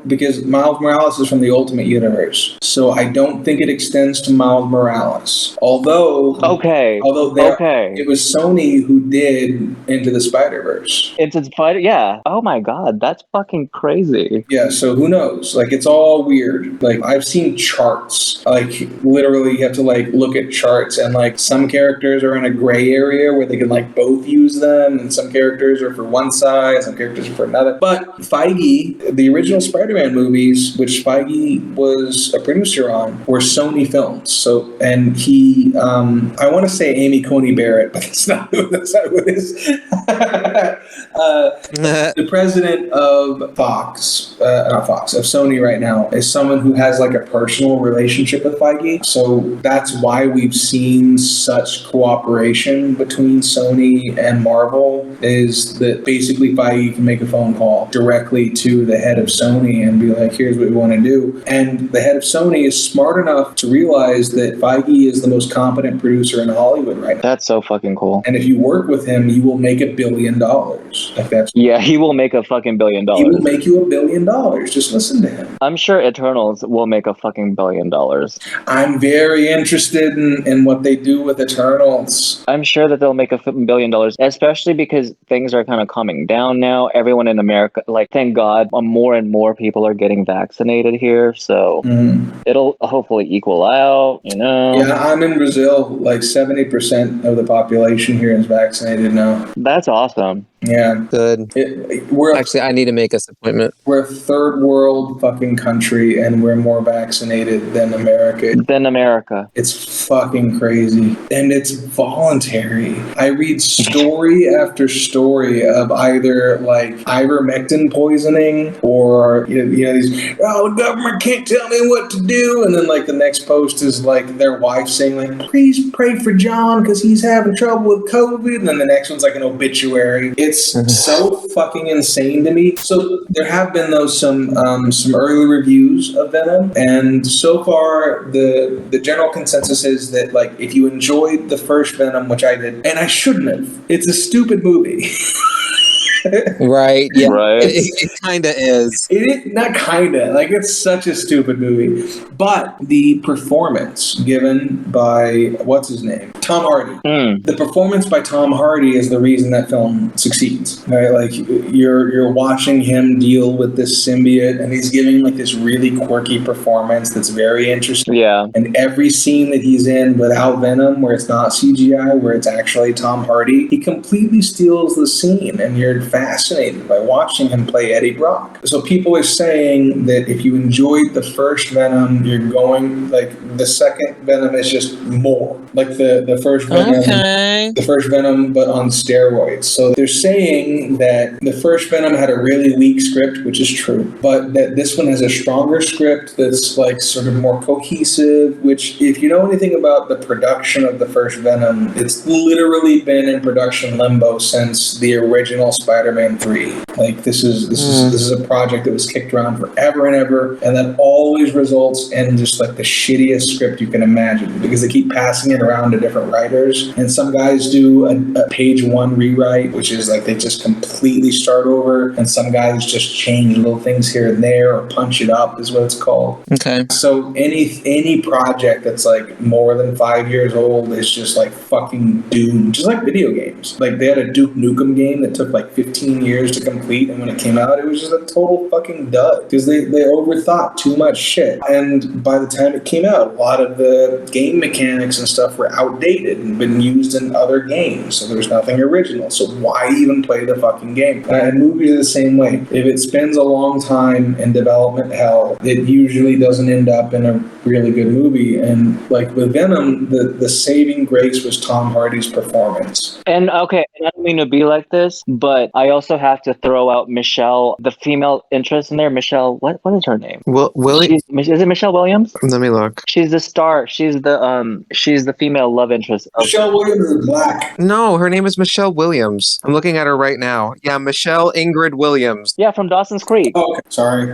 because Miles Morales is from the Ultimate Universe, so I don't think it extends to Miles Morales. Although it was Sony who did Into the Spider-Verse. Into the Spider, yeah. Oh my god, that's fucking crazy. Yeah, so who knows? Like, it's all weird. Like, I've seen charts. Like, literally, you have to like look at charts, and like some characters are in a gray area where they can like both use them, and some characters are for one side, some characters are for another. But Feige, the original Spider-Man movies, which Feige was a producer on, were Sony films. So, and he, I want to say Amy Coney Barrett, but that's not who it is. The president of of Sony right now is someone who has like a personal relationship with Feige. So that's why we've seen such cooperation between Sony and Marvel, is that basically Feige can make a phone call directly to the head of Sony and be like, here's what we want to do. And the head of Sony is smart enough to realize that Feige is the most competent producer in Hollywood right now. That's so fucking cool. And if you work with him, you will make $1 billion. Like, that's he will make a fucking $1 billion. He will make you $1 billion. Just listen to him. I'm sure Eternals will make a fucking $1 billion. I'm very interested in what they do with Eternals. I'm sure that they'll make $1 billion, especially because things are kind of calming down now. Everyone in America, like, thank God, more and more people are getting vaccinated here, so it'll hopefully equal out, you know? Yeah, I'm in Brazil. Like 70% of the population here is vaccinated now. That's awesome. Yeah. Good. Actually, I need to make this appointment. We're a third world fucking country, and we're more vaccinated than America. It's fucking crazy. And it's voluntary. I read story after story of either like ivermectin poisoning or, you know, these, the government can't tell me what to do. And then like the next post is like their wife saying like, please pray for John because he's having trouble with COVID. And then the next one's like an obituary. It's so fucking insane to me. So there have been some early reviews of Venom, and so far the general consensus is that like if you enjoyed the first Venom, which I did, and I shouldn't have, it's a stupid movie. Right. Yeah. Right. It kind of is. It is not kind of like it's such a stupid movie, but the performance given by what's his name, Tom Hardy. The performance by Tom Hardy is the reason that film succeeds. Right? Like you're watching him deal with this symbiote, and he's giving like this really quirky performance that's very interesting. Yeah. And every scene that he's in without Venom, where it's not CGI, where it's actually Tom Hardy, he completely steals the scene, and you're fascinated by watching him play Eddie Brock. So people are saying that if you enjoyed the first Venom, you're going like the second Venom is just more like the first Venom. Okay. The first Venom, but on steroids. So they're saying that the first Venom had a really weak script, which is true, but that this one has a stronger script that's like sort of more cohesive. Which, if you know anything about the production of the first Venom, it's literally been in production limbo since the original Spider-Man 3. Like this is a project that was kicked around forever and ever, and that always results in just like the shittiest script you can imagine, because they keep passing it around to different writers, and some guys do a page one rewrite, which is like they just completely start over, and some guys just change little things here and there or punch it up is what it's called. Okay. So any project that's like more than 5 years old is just like fucking doomed. Just like video games. Like they had a Duke Nukem game that took like 15 years to complete, and when it came out it was just a total fucking dud because they overthought too much shit, and by the time it came out a lot of the game mechanics and stuff were outdated and been used in other games, so there's nothing original. So why even play the fucking game? And movies are the same way. If it spends a long time in development hell, it usually doesn't end up in a really good movie. And like with Venom, the saving grace was Tom Hardy's performance. And okay, I don't mean to be like this, but I also have to throw out Michelle, the female interest in there. Michelle, what is her name? Is it Michelle Williams? Let me look. She's the star. She's the female love interest. Michelle Williams is black. No, her name is Michelle Williams. I'm looking at her right now. Yeah, Michelle Ingrid Williams. Yeah, from Dawson's Creek. Oh, okay. Sorry.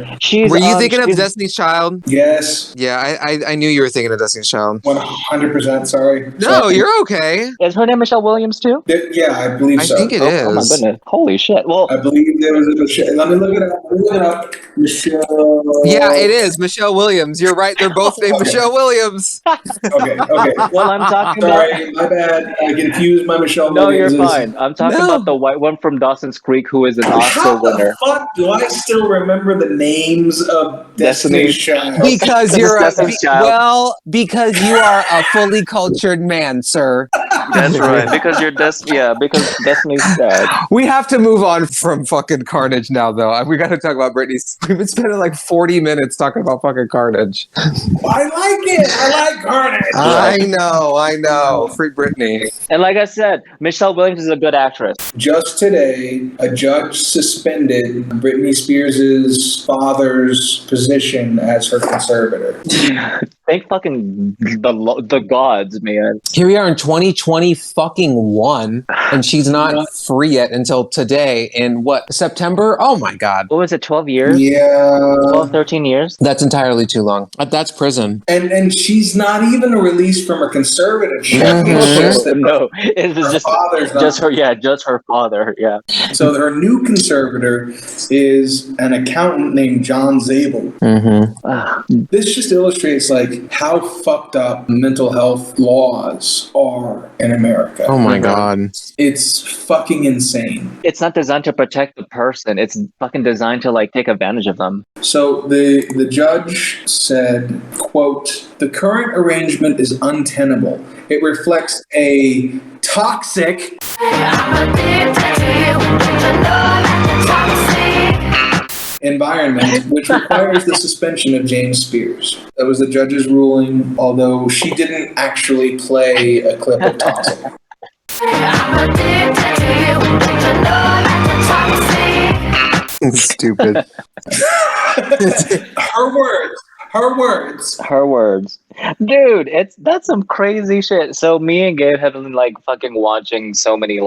Were you thinking of Destiny's Child? Yes. Yeah, I knew you were thinking of Destiny's Child. 100%. Sorry. No, you're okay. Is her name Michelle Williams too? Yeah, I believe so. I think it is. Oh my goodness. Holy Holy shit. Well, I believe there was a Michelle. Let me look it up. Michelle. Yeah, it is Michelle Williams. You're right. They're both named Michelle Williams. Okay. Well, I'm talking Sorry, my bad. I confused my Michelle No, Williams. you're fine. I'm talking about the white one from Dawson's Creek who is an Oscar How winner. the fuck do I still remember the names of Destiny's Child? Because you're Destiny's Child. because you are a fully cultured man, sir. That's right. Because you're because Destiny's Child. We have to move on from fucking Carnage now, though. We got to talk about Britney. We've been spending like 40 minutes talking about fucking Carnage. I like it. I like Carnage. I know. Free Britney. And like I said, Michelle Williams is a good actress. Just today, a judge suspended Britney Spears' father's position as her conservator. Thank fucking the gods, man. Here we are in 2020 fucking one, and she's not free yet until today in what, September? Oh my God. What was it, 12 years? Yeah. 12, 13 years? That's entirely too long. That's prison. And she's not even released from her conservatorship. No, it was just her father, yeah. So her new conservator is an accountant named John Zabel. This just illustrates like how fucked up mental health laws are in America. Oh my God. It's fucking insane. It's not designed to protect the person. It's fucking designed to like take advantage of them. So the judge said, quote, "The current arrangement is untenable. It reflects a toxic environment which requires the suspension of James Spears." That was the judge's ruling, although she didn't actually play a clip of Toxic. Stupid. Her words. Dude, that's some crazy shit. So me and Gabe have been like fucking watching so many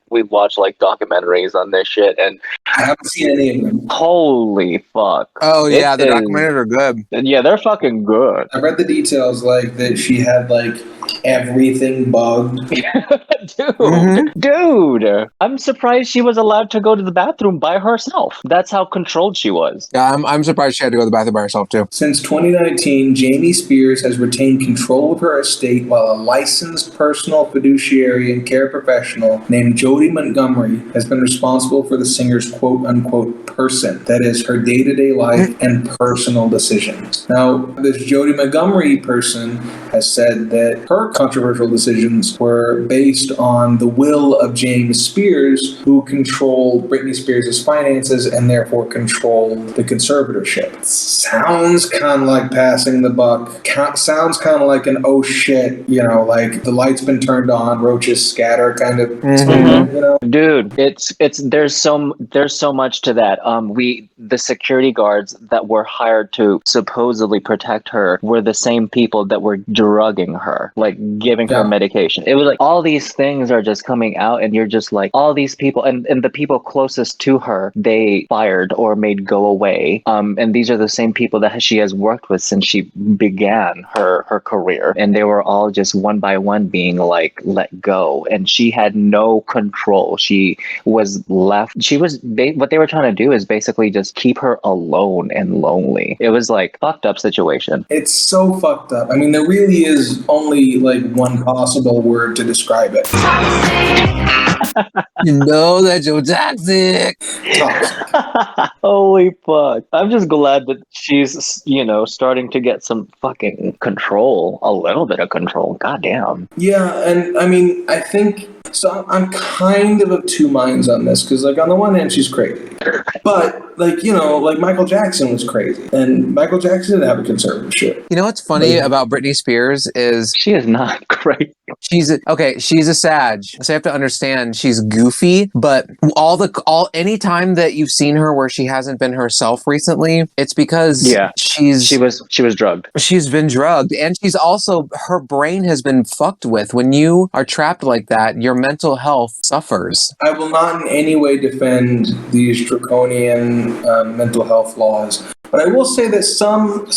we've watched like documentaries on this shit, and I haven't seen any of them. Holy fuck. Oh yeah, the documentaries are good. Yeah, they're fucking good. I read the details like that she had like everything bugged. Dude, I'm surprised she was allowed to go to the bathroom by herself. That's how controlled she was. Yeah, I'm surprised she had to go to the bathroom by herself too. Since 2019, Jamie Spears has retained control of her estate while a licensed personal fiduciary and care professional named Jody Montgomery has been responsible for the singer's quote-unquote person, that is, her day-to-day life and personal decisions. Now, this Jody Montgomery person has said that her controversial decisions were based on the will of James Spears, who controlled Britney Spears' finances and therefore controlled the conservatorship. Sounds kind of like passing the buck. Sounds kind of like an oh shit, like the light's been turned on, roaches scatter kind of. Dude, there's so much to that. The security guards that were hired to supposedly protect her were the same people that were drugging her, like giving her medication. It was like all these things are just coming out, and you're just like, all these people and the people closest to her, they fired or made go away. And these are the same people that she has worked with since she began her career, and they were all just one by one being like let go, and she had no control. She was left. What they were trying to do is basically just keep her alone and lonely. It was like fucked up situation. It's so fucked up. I mean, there really is only like one possible word to describe it. You know that you're toxic. Holy fuck. I'm just glad that she's, starting to get some fucking control. A little bit of control. Goddamn. Yeah, and I mean, I think... So I'm kind of two minds on this, because like on the one hand she's crazy, but like Michael Jackson was crazy, and Michael Jackson didn't have a conservatorship. You know what's funny about Britney Spears is she is not crazy. She's a Sag, so you have to understand she's goofy, but any time that you've seen her where she hasn't been herself recently, it's because she was drugged. She's been drugged, and she's also, her brain has been fucked with. When you are trapped like that, your mental health suffers. I will not in any way defend these draconian mental health laws, but I will say that some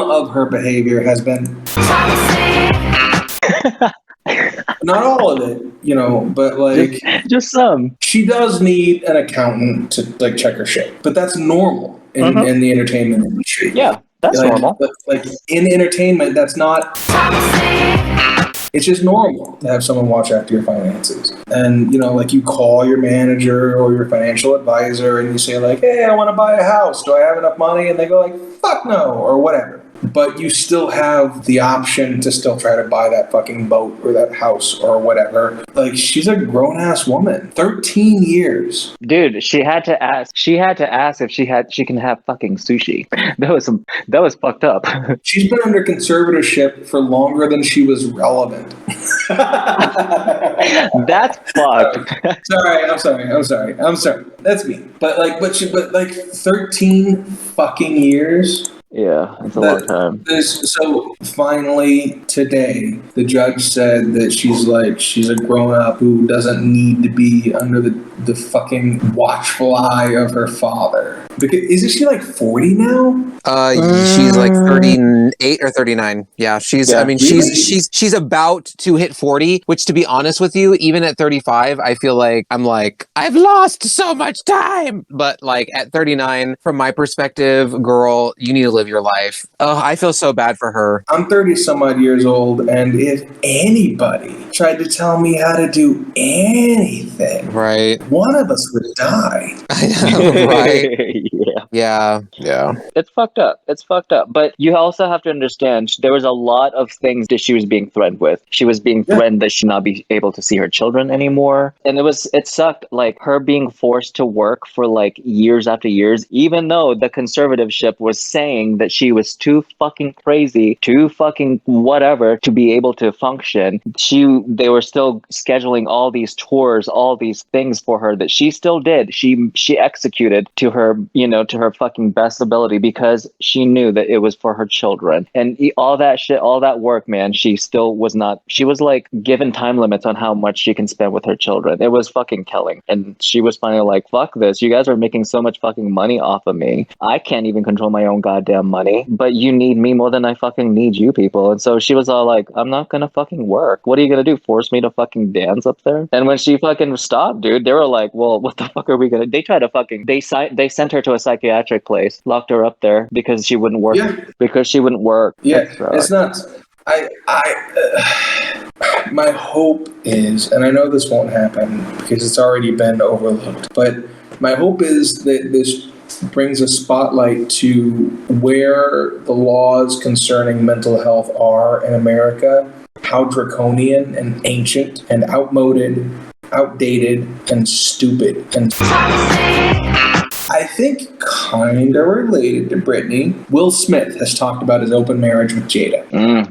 of her behavior has been Not all of it, you know, but like just some. She does need an accountant to like check her shit, but that's normal in the entertainment industry. Yeah, that's like, normal. Like in entertainment, that's not. It's just normal to have someone watch after your finances. And, you know, like you call your manager or your financial advisor and you say like, hey, I want to buy a house. Do I have enough money? And they go like, fuck no, or whatever. But you still have the option to still try to buy that fucking boat or that house or whatever. Like, she's a grown-ass woman. 13 years. Dude, she had to ask if she can have fucking sushi. That was fucked up. She's been under conservatorship for longer than she was relevant. That's fucked. I'm sorry. That's me. But 13 fucking years. Yeah, it's a long time. So finally today, the judge said that she's a grown up who doesn't need to be under the fucking watchful eye of her father. Because isn't she like 40 now? She's like 38 or 39. Yeah, she's. Yeah. I mean, Really? she's about to hit 40. Which, to be honest with you, even at 35, I feel like I've lost so much time. But like at 39, from my perspective, girl, you need to live your life. Oh, I feel so bad for her. I'm 30 some odd years old, and if anybody tried to tell me how to do anything, right, one of us would die. I know, right? Yeah. Yeah. It's fucked up. But you also have to understand, there was a lot of things that she was being threatened with. She was being threatened that she'd not be able to see her children anymore. And it sucked, like her being forced to work for like years after years, even though the conservatorship was saying that she was too fucking crazy, too fucking whatever to be able to function. They were still scheduling all these tours, all these things for her that she still did. She executed to her, to her fucking best ability because she knew that it was for her children. And all that shit, all that work, man, she still was not, she was like given time limits on how much she can spend with her children. It was fucking killing. And she was finally like, fuck this. You guys are making so much fucking money off of me. I can't even control my own goddamn money, but you need me more than I fucking need you people. And so she was all like, I'm not gonna fucking work. What are you gonna do? Force me to fucking dance up there? And when she fucking stopped, dude, they were like, well, what the fuck are we gonna, they tried to fucking, they sent her to a psychiatric place, locked her up there because she wouldn't work. Yeah, it's nuts. My hope is, and I know this won't happen because it's already been overlooked, but my hope is that this brings a spotlight to where the laws concerning mental health are in America, how draconian and ancient and outmoded, outdated and stupid. And I think kind of related to Britney, Will Smith has talked about his open marriage with Jada.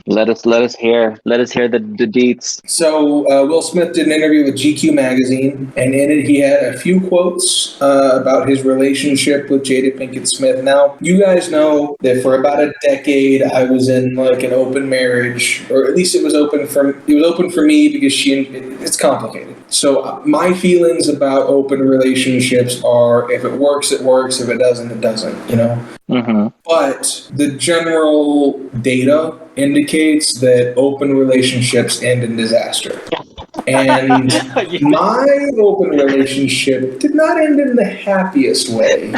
Let us hear the deets. So Will Smith did an interview with GQ magazine, and in it he had a few quotes about his relationship with Jada Pinkett Smith. Now, you guys know that for about a decade I was in like an open marriage, or at least it was open for me because it's complicated. So my feelings about open relationships are, if it works, it works. If it doesn't, it doesn't, you know? Mm-hmm. But the general data indicates that open relationships end in disaster. And my open relationship did not end in the happiest way.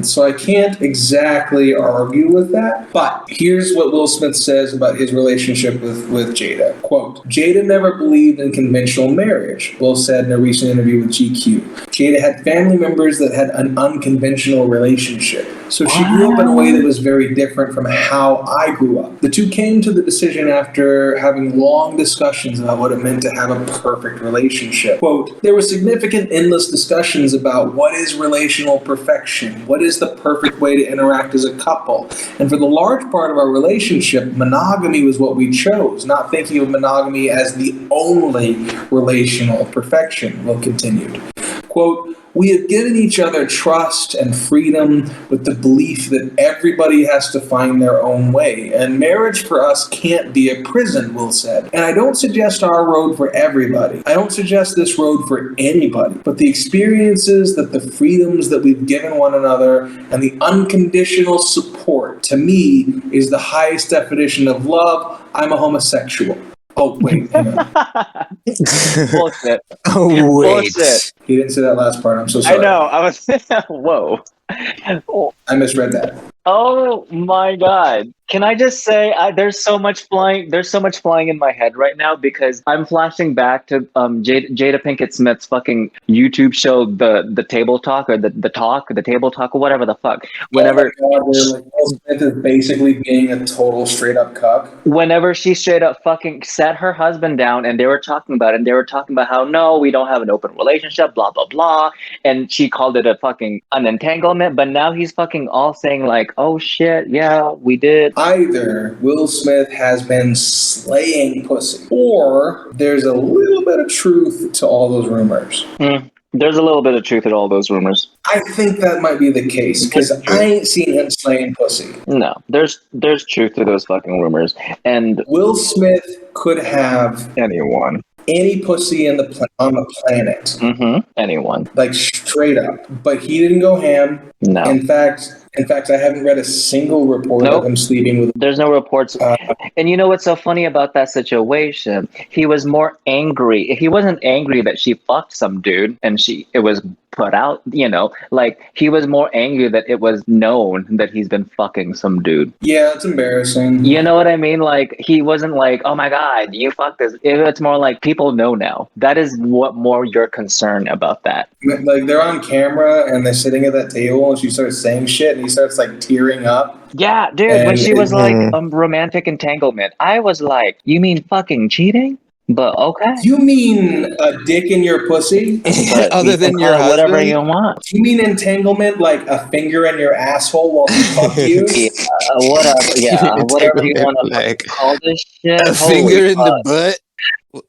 So I can't exactly argue with that. But here's what Will Smith says about his relationship with Jada. Quote, Jada never believed in conventional marriage, Will said in a recent interview with GQ. Jada had family members that had an unconventional relationship. So she grew up in a way that was very different from how I grew up. The two came to the decision after having long discussions about what it meant to have a perfect relationship. Quote, there were significant endless discussions about what is relational perfection. What is the perfect way to interact as a couple? And for the large part of our relationship, monogamy was what we chose, not thinking of monogamy as the only relational perfection, Will continued. Quote, we have given each other trust and freedom with the belief that everybody has to find their own way. And marriage for us can't be a prison, Will said. And I don't suggest our road for everybody. I don't suggest this road for anybody. But the experiences, the freedoms that we've given one another, and the unconditional support, to me, is the highest definition of love. I'm a homosexual. Oh, wait. Hang on. Bullshit. Oh, wait. Bullshit. He didn't say that last part. I'm so sorry. I know. I was. Whoa. I misread that. Oh my God. Can I just say there's so much flying in my head right now because I'm flashing back to Jada Pinkett Smith's fucking YouTube show, the Table Talk or the Table Talk or whatever the fuck. Whenever Will Smith is basically being a total straight up cuck. Whenever she straight up fucking sat her husband down and they were talking about how no, we don't have an open relationship, blah blah blah, and she called it a fucking an entanglement, but now he's fucking all saying like, oh shit, yeah, we did. Either Will Smith has been slaying pussy, or there's a little bit of truth to all those rumors. There's a little bit of truth in all those rumors. I think that might be the case, because I ain't seen him slaying pussy. No, there's truth to those fucking rumors. And Will Smith could have any pussy on the planet. Anyone. Like straight up. But he didn't go ham. No. In fact, I haven't read a single report of him sleeping with. There's no reports. And you know what's so funny about that situation? He was more angry. He wasn't angry that she fucked some dude and it was put out, like he was more angry that it was known that he's been fucking some dude. Yeah, it's embarrassing. You know what I mean? Like he wasn't like, oh my God, you fucked this. It's more like people know now. That is what more your concern about that. Like they're on camera and they're sitting at that table and she starts saying shit and he starts like tearing up. Yeah, dude, when she was like romantic entanglement, I was like, you mean fucking cheating? But okay. You mean a dick in your pussy? Other than your husband? Whatever you want. Do you mean entanglement like a finger in your asshole while he fuck you? Whatever you want to call this shit. A finger in the butt?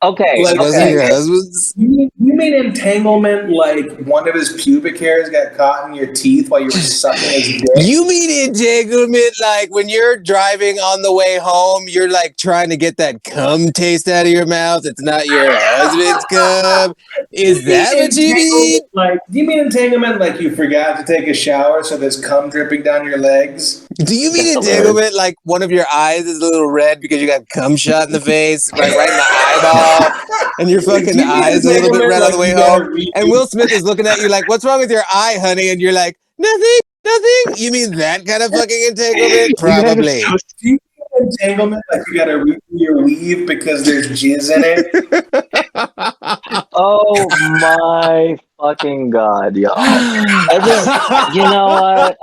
Okay. Wasn't your husband's? You mean entanglement like one of his pubic hairs got caught in your teeth while you were sucking his dick? You mean entanglement like when you're driving on the way home, you're like trying to get that cum taste out of your mouth? It's not your husband's cum. Is that what you mean? Like, do you mean entanglement like you forgot to take a shower so there's cum dripping down your legs? Do you mean entanglement like one of your eyes is a little red because you got cum shot in the face, right in the eyeball? And your fucking eyes a little bit red on the way home. And Will Smith is looking at you like, what's wrong with your eye, honey? And you're like, nothing. You mean that kind of fucking entanglement? Probably. Do you mean entanglement like you gotta redo your weave because there's jizz in it? Oh my fucking God, y'all. You know what?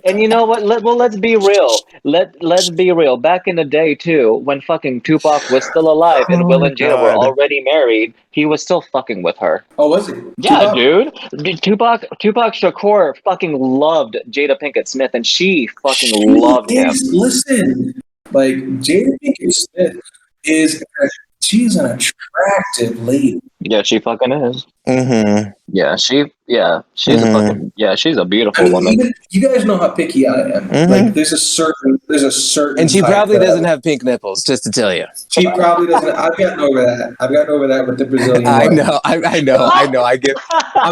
And you know what? Let's be real. Let's be real. Back in the day too, when fucking Tupac was still alive and Will and Jada were already married, he was still fucking with her. Oh, was he? Yeah, dude. Tupac Shakur fucking loved Jada Pinkett Smith, and she fucking loved him. Listen, like Jada Pinkett Smith she's an attractive lady. Yeah, she fucking is. Mm-hmm. Yeah, she's a fucking, she's a beautiful woman. You guys know how picky I am. Mm-hmm. Like there's a certain and she probably doesn't have pink nipples, just to tell you. She probably doesn't. I've gotten over that with the Brazilian. I know. I'm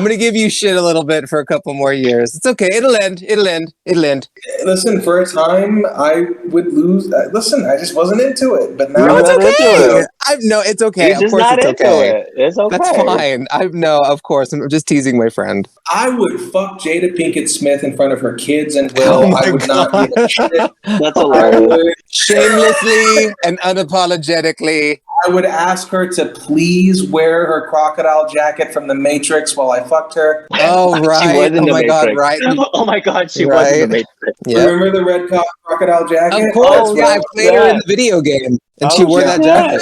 gonna give you shit a little bit for a couple more years. It's okay. It'll end. Listen, for a time I would lose. Listen, I just wasn't into it, but now it's okay. It's okay. You're of course, not it's into okay. It. It's okay. That's fine. Of course. I'm just teasing my friend. I would fuck Jada Pinkett Smith in front of her kids and Will. I would not give a shit. That's hilarious. Shamelessly and unapologetically. I would ask her to please wear her crocodile jacket from The Matrix while I fucked her. Oh, right. Oh my God, right. Oh my God, she was in The Matrix. Yep. Remember the red crocodile jacket? Of course, I played her in the video game. And she wore that jacket.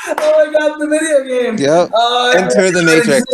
Oh my God, the video game. Yep. Enter the Matrix.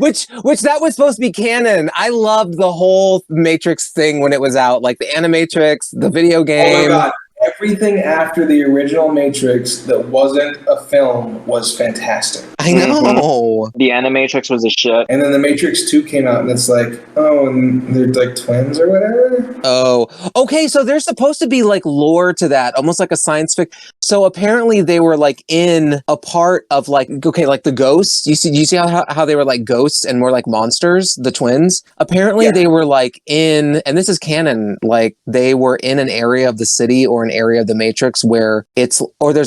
Which that was supposed to be canon. I loved the whole Matrix thing when it was out. Like the Animatrix, the video game. Oh my God. Everything after the original Matrix that wasn't a film was fantastic. I know. The Animatrix was a shit. And then the Matrix 2 came out and it's like, oh, and they're like twins or whatever. Oh, okay. So there's supposed to be like lore to that, almost like a science fiction. So apparently they were like in a part of like, okay, like the ghosts. You see how they were like ghosts and more like monsters, the twins? Apparently they were like in, and this is canon, like they were in an area of the city or an area of the Matrix where there's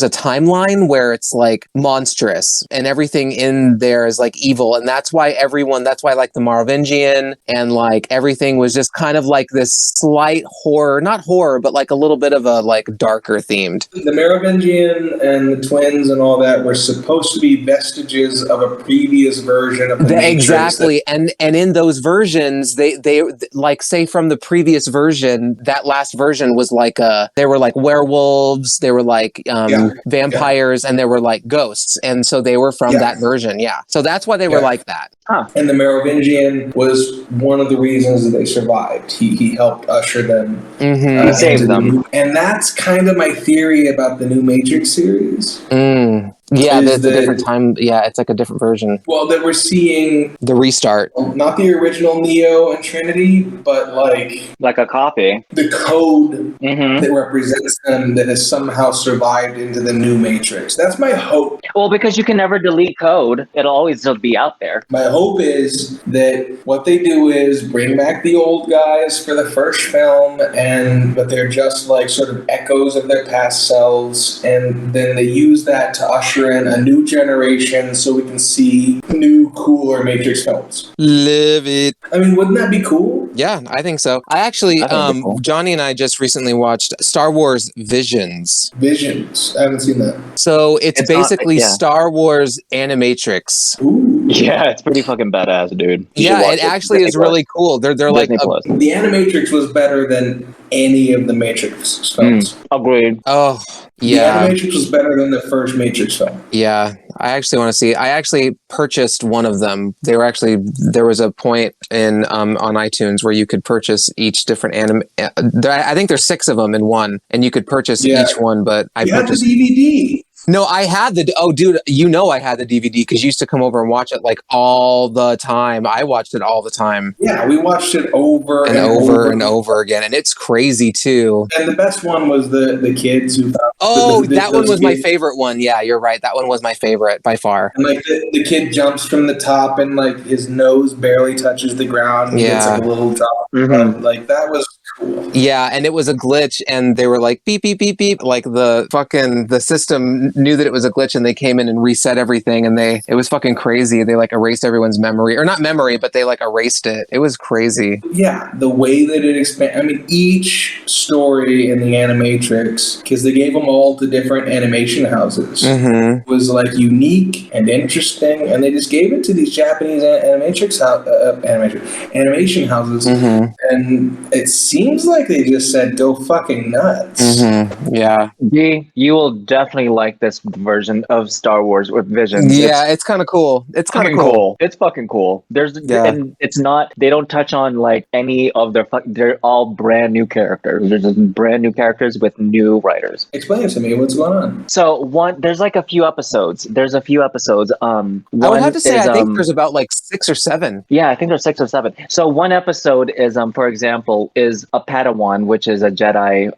a timeline where it's like monstrous and everything in there is like evil. And that's why like the Merovingian and like everything was just kind of like this slight horror, not horror, but like a little bit of a like darker themed. The Merovingian and the twins and all that were supposed to be vestiges of a previous version of the Matrix. Exactly. And in those versions, they like, say from the previous version, that last version was like they were like werewolves, they were like vampires, and they were like ghosts. And so they were from that version. Yeah. So that's why they were like that. Huh. And the Merovingian was one of the reasons that they survived. He helped usher them. He saved them. And that's kind of my theory about the new Matrix series. Yeah, it's a different time. Yeah, it's like a different version. Well, that we're seeing the restart. Not the original Neo and Trinity, but like a copy. The code that represents them that has somehow survived into the new Matrix. That's my hope. Well, because you can never delete code. It'll always still be out there. My hope is that what they do is bring back the old guys for the first film, but they're just like sort of echoes of their past selves, and then they use that to usher in a new generation so we can see new, cooler Matrix films. Live it. I mean, wouldn't that be cool? Yeah, I think so. I actually, Johnny and I just recently watched Star Wars Visions. Visions? I haven't seen that. So it's basically Star Wars Animatrix. Ooh. Yeah, it's pretty fucking badass, dude. Yeah, it actually is really cool. They're like the Animatrix was better than any of the Matrix films. Agreed. Oh, yeah. The Animatrix was better than the first Matrix film. Yeah, I actually want to see. I actually purchased one of them. There was a point in on iTunes where you could purchase each different anime. I think there's 6 of them in one, and you could purchase each one. But I purchased the DVD. No, I had dude, I had the DVD because you used to come over and watch it like all the time. I watched it all the time. Yeah, we watched it over and over again. And it's crazy too. And the best one was the kids who that one was my favorite one. Yeah, you're right. That one was my favorite by far. And like the kid jumps from the top and like his nose barely touches the ground. And it's like a little drop. Like that was cool. Yeah, and it was a glitch, and they were like beep beep beep beep, like the system knew that it was a glitch, and they came in and reset everything, and it was fucking crazy. They like erased everyone's memory, or not memory, but they like erased it. It was crazy. Yeah, the way that it expanded. I mean, each story in the Animatrix, because they gave them all to different animation houses, was like unique and interesting, and they just gave it to these Japanese animation houses, and it seems like they just said, "Go fucking nuts." Yeah, you will definitely like this version of Star Wars with Visions. Yeah, it's kind of cool. It's kind of cool. It's fucking cool. And it's not. They don't touch on like any of they're all brand new characters. They're just brand new characters with new writers. Explain it to me. What's going on? So there's like a few episodes. I would have to say I think there's about like 6 or 7. Yeah, I think there's 6 or 7. So one episode is for example, is a Padawan, which is a Jedi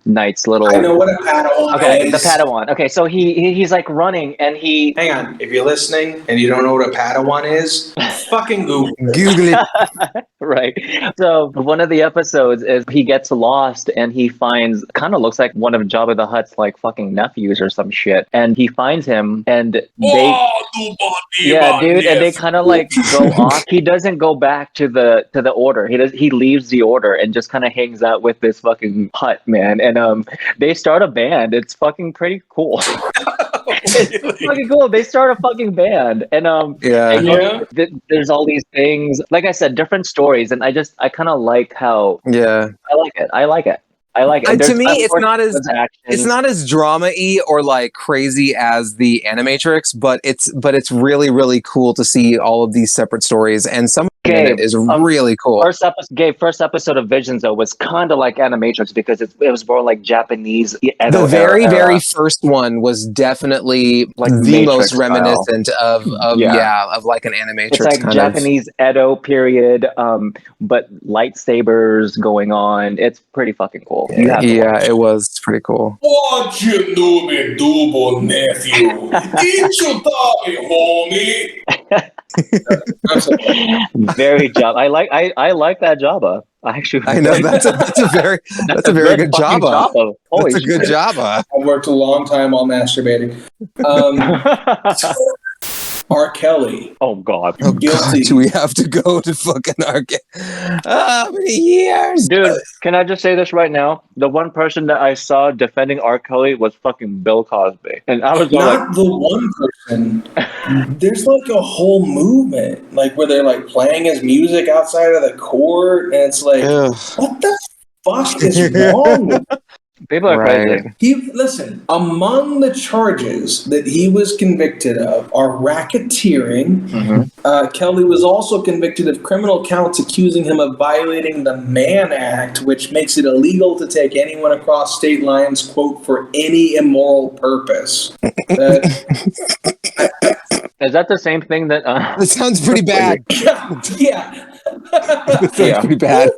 Knight's little. I know what a Padawan is. The Padawan. Okay, so he's like running, and he. Hang on, if you're listening and you don't know what a Padawan is, fucking Google it. Right. So one of the episodes is he gets lost, and he finds kind of looks like one of Jabba the Hutt's like fucking nephews or some shit, and he finds him, and they. Yeah, dude, and they kind of like go off. He doesn't go back to the order. He leaves the order and just kind of hangs out with this fucking Hutt, man. And they start a band. It's fucking pretty cool. It's fucking cool. They start a fucking band, and there's all these things. Like I said, different stories, and I kind of like how. Yeah, I like it. And to me, it's not as drama-y or like crazy as the Animatrix, but it's really, really cool to see all of these separate stories, and some of it is really cool. First episode of Visions though was kind of like Animatrix because it was more like Japanese. The very first one was definitely like the Matrix most reminiscent of like an Animatrix. It's like Japanese Edo period, but lightsabers going on. It's pretty fucking cool. Yeah, it was pretty cool. What you doing, double nephew? Eat your Tommy, homie. Very Jabba. I like that Jabba. I know that's a very good job. Holy That's a good job. I worked a long time while masturbating. R. Kelly. Oh God. Oh God, do we have to go to fucking R. Kelly? How many years? Dude, can I just say this right now? The one person that I saw defending R. Kelly was fucking Bill Cosby. And I was not the one person. There's like a whole movement, like where they're like playing his music outside of the court, and it's like, what the fuck is wrong with people are crazy. Listen, among the charges that he was convicted of are racketeering. Kelly was also convicted of criminal counts accusing him of violating the Mann Act, which makes it illegal to take anyone across state lines, quote, for any immoral purpose. Is that the same thing that... That sounds pretty bad. Yeah. That sounds pretty bad.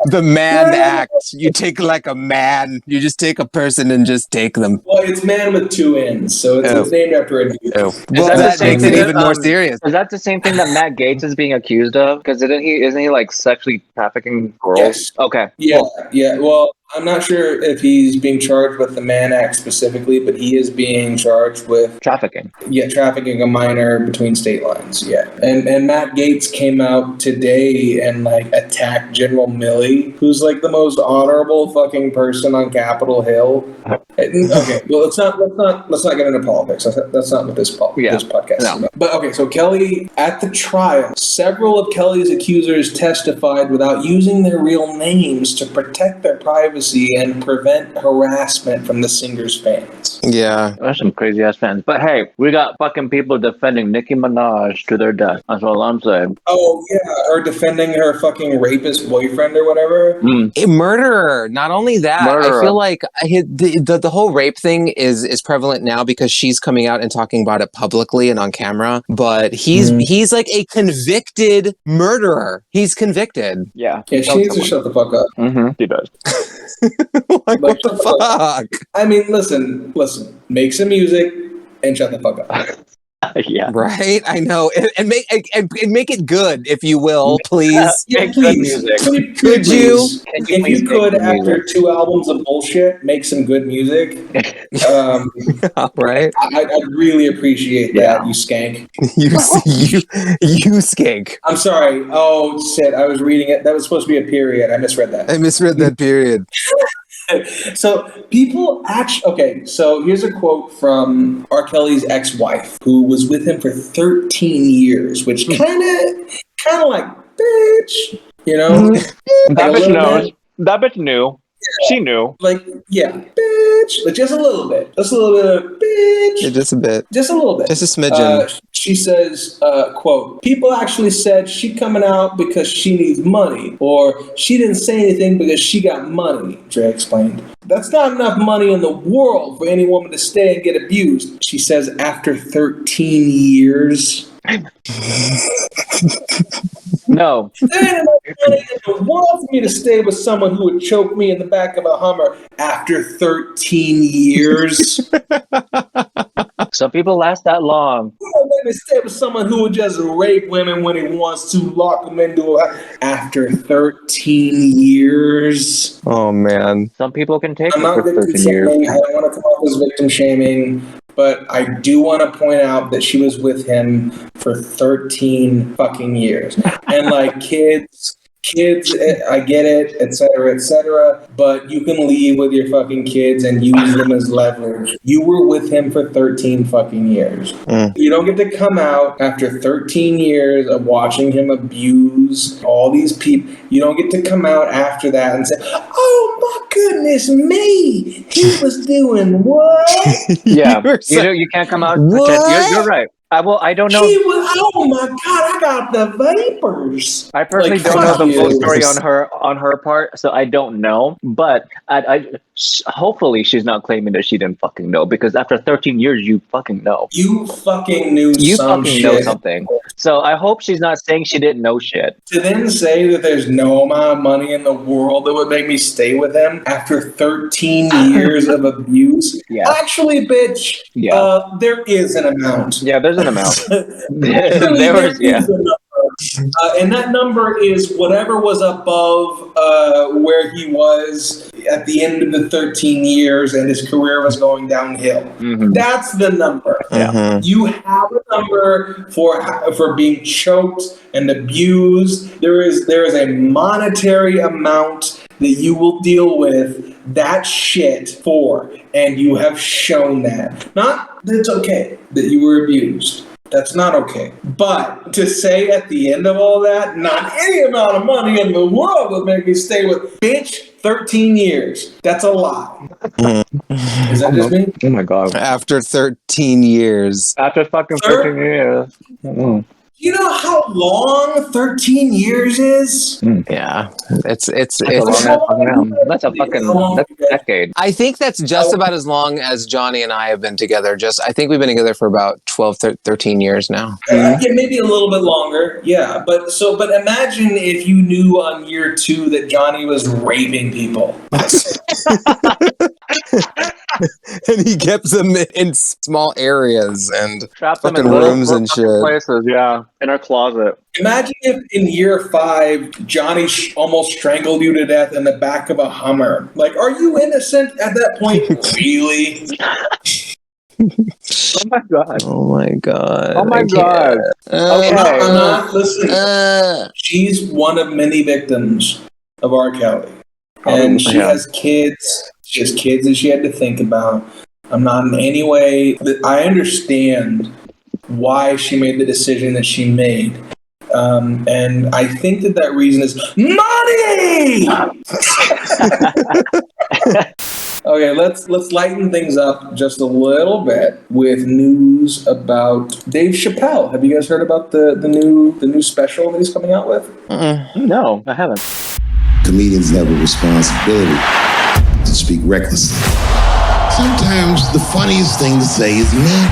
The Man Act. You take like a man. You just take a person and just take them. Well, it's man with two N's, so it's named after a dude. Well, that makes it even more serious. Is that the same thing that Matt Gaetz is being accused of? Because isn't he like sexually trafficking girls? Yes. Okay. Yeah, cool. yeah. Well, I'm not sure if he's being charged with the Mann Act specifically, but he is being charged with trafficking. Yeah, trafficking a minor between state lines. Yeah, and Matt Gaetz came out today and like attacked General Milley, who's like the most honorable fucking person on Capitol Hill. Okay, well, let's not get into politics. That's not what this podcast is about. But okay, so Kelly at the trial, several of Kelly's accusers testified without using their real names to protect their privacy and prevent harassment from the singer's fans. Yeah. There's some crazy ass fans. But hey, we got fucking people defending Nicki Minaj to their death. That's all I'm saying. Oh, yeah. Or defending her fucking rapist boyfriend or whatever. A murderer. Not only that, I feel like the whole rape thing is prevalent now because she's coming out and talking about it publicly and on camera. But he's like a convicted murderer. He's convicted. Yeah. Yeah, she needs to shut the fuck up. He does. Like, what the fuck? I mean, listen. Make some music and shut the fuck up. Yeah. Right. I know, and make it good, if you will, please. Yeah, please. Could you? If you could, after 2 albums of bullshit, make some good music. Right. I'd really appreciate that. You skank. you skank. I'm sorry. Oh shit! I was reading it. That was supposed to be a period. I misread that. I misread that period. So people actually, okay, so here's a quote from R. Kelly's ex-wife, who was with him for 13 years, which kind of like, bitch, you know? That bitch knows. That bitch knew. Yeah. She knew. Like, yeah, bitch. Like, just a little bit. Just a little bit of bitch. Yeah, just a bit. Just a little bit. Just a smidgen. She says, quote, people actually said she coming out because she needs money, or she didn't say anything because she got money, Dre explained. That's not enough money in the world for any woman to stay and get abused, she says after 13 years. No. There ain't enough money in the world for me to stay with someone who would choke me in the back of a Hummer after 13 years. Some people last that long. You don't let me stay with someone who would just rape women when he wants to, lock them into a... After 13 years. Oh, man. Some people can take I'm it not for victim 13 years. shaming. I don't want to come off as victim shaming, but I do want to point out that she was with him for 13 fucking years. And like kids, I get it, etc., but you can leave with your fucking kids and use them as leverage. You were with him for 13 fucking years. You don't get to come out after 13 years of watching him abuse all these people. You don't get to come out after that and say, oh my goodness me, he was doing what? Yeah, you can't come out. You're right. I don't know. Oh my god, I got the vapors. I personally don't know the full story on her part, so I don't know. But I hopefully she's not claiming that she didn't fucking know, because after 13 years, you fucking know. You fucking knew some shit. Know something. So I hope she's not saying she didn't know shit. To then say that there's no amount of money in the world that would make me stay with him after 13 years of abuse. Yeah. Actually, bitch, there is an amount. Yeah, there's an amount. There is a number. And that number is whatever was above where he was at the end of the 13 years and his career was going downhill. Mm-hmm. That's the number. Mhm. You have a number for being choked and abused. There is a monetary amount that you will deal with that shit for, and you have shown that. Not that it's okay that you were abused. That's not okay. But to say at the end of all that, not any amount of money in the world would make me stay with bitch 13 years. That's a lie. Is that just me? Oh my god. After 13 years. After fucking 13 years. Mm. You know how long 13 years is? Yeah. It's That's a decade. I think that's just about as long as Johnny and I have been together. I think we've been together for about 12, 13 years now. Yeah, maybe a little bit longer. Yeah, but imagine if you knew on year 2 that Johnny was raping people. And he kept them in small areas and Trapped them fucking in rooms little and shit. places, yeah, in our closet. Imagine if in year 5, Johnny almost strangled you to death in the back of a Hummer. Like, are you innocent at that point? Really? Oh my god. Oh my god. Oh my god. Okay. Listen, she's one of many victims of R. Kelly. And she has kids. She has kids that she had to think about. I'm not in any way... I understand why she made the decision that she made. And I think that reason is money! Okay, let's lighten things up just a little bit with news about Dave Chappelle. Have you guys heard about the new special that he's coming out with? No, I haven't. Comedians have a responsibility to speak recklessly. Sometimes the funniest thing to say is mean.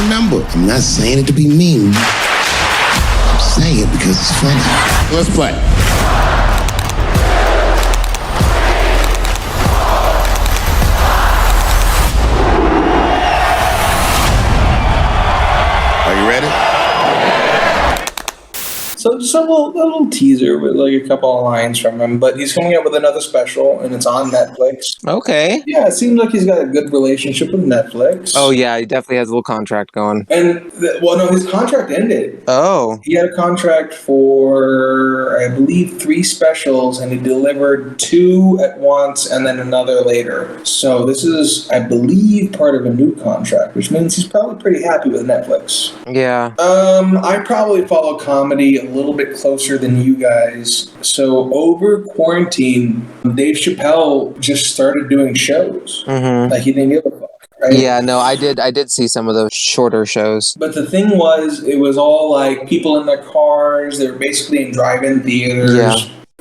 Remember, I'm not saying it to be mean. I'm saying it because it's funny. Let's play. Are you ready? So just a little teaser with like a couple of lines from him, but he's coming up with another special and it's on Netflix. Okay. Yeah, it seems like he's got a good relationship with Netflix. Oh yeah, he definitely has a little contract going. And his contract ended. Oh. He had a contract for, I believe, 3 specials, and he delivered 2 at once and then another later. So this is, I believe, part of a new contract, which means he's probably pretty happy with Netflix. Yeah. I probably follow comedy a little bit closer than you guys. So over quarantine, Dave Chappelle just started doing shows. Mm-hmm. Like he didn't give a fuck. Right? Yeah, no, I did see some of those shorter shows. But the thing was, it was all like people in their cars. They were basically in drive-in theaters. Yeah.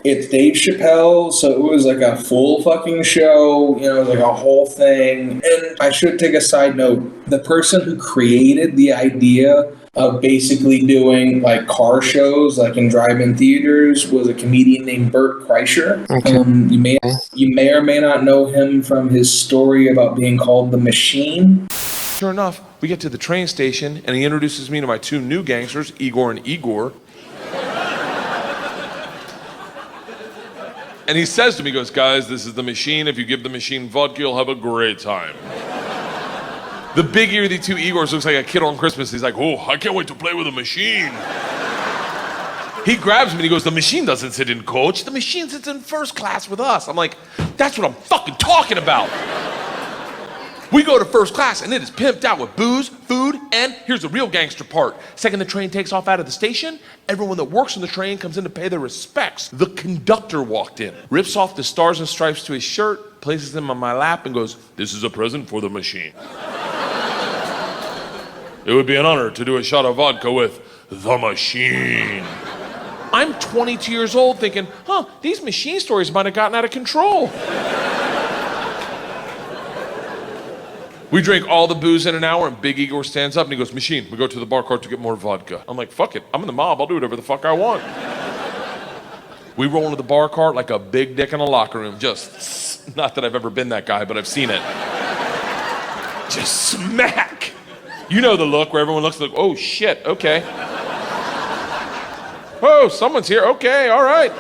It's Dave Chappelle, so it was like a full fucking show, it was like a whole thing. And I should take a side note. The person who created the idea of basically doing like car shows like in drive-in theaters was a comedian named Bert Kreischer. Okay. You may or may not know him from his story about being called the Machine. Sure enough, we get to the train station and he introduces me to my 2 new gangsters, Igor and Igor. And he says to me, he goes, guys, this is the Machine. If you give the Machine vodka, you'll have a great time. The big ear of the 2 Igors looks like a kid on Christmas. He's like, oh, I can't wait to play with a machine. He grabs me and he goes, the Machine doesn't sit in coach. The Machine sits in first class with us. I'm like, that's what I'm fucking talking about. We go to first class and it is pimped out with booze, food, and here's the real gangster part. Second the train takes off out of the station, everyone that works on the train comes in to pay their respects. The conductor walked in, rips off the stars and stripes to his shirt, places them on my lap and goes, this is a present for the Machine. It would be an honor to do a shot of vodka with the Machine. I'm 22 years old thinking, these Machine stories might have gotten out of control. We drink all the booze in an hour, and Big Igor stands up and he goes, Machine, we go to the bar cart to get more vodka. I'm like, fuck it, I'm in the mob, I'll do whatever the fuck I want. We roll into the bar cart like a big dick in a locker room, just, not that I've ever been that guy, but I've seen it. Just smack. You know the look where everyone looks like, oh shit, okay. Oh, someone's here. Okay, all right.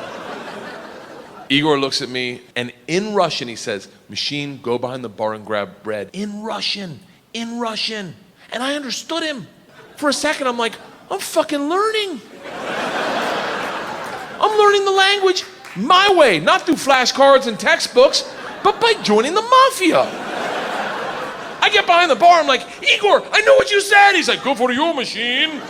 Igor looks at me, and in Russian he says, "Machine, go behind the bar and grab bread." In Russian. And I understood him. For a second, I'm like, I'm fucking learning. I'm learning the language my way, not through flashcards and textbooks, but by joining the mafia. I get behind the bar, I'm like, Igor, I know what you said. He's like, go for your machine.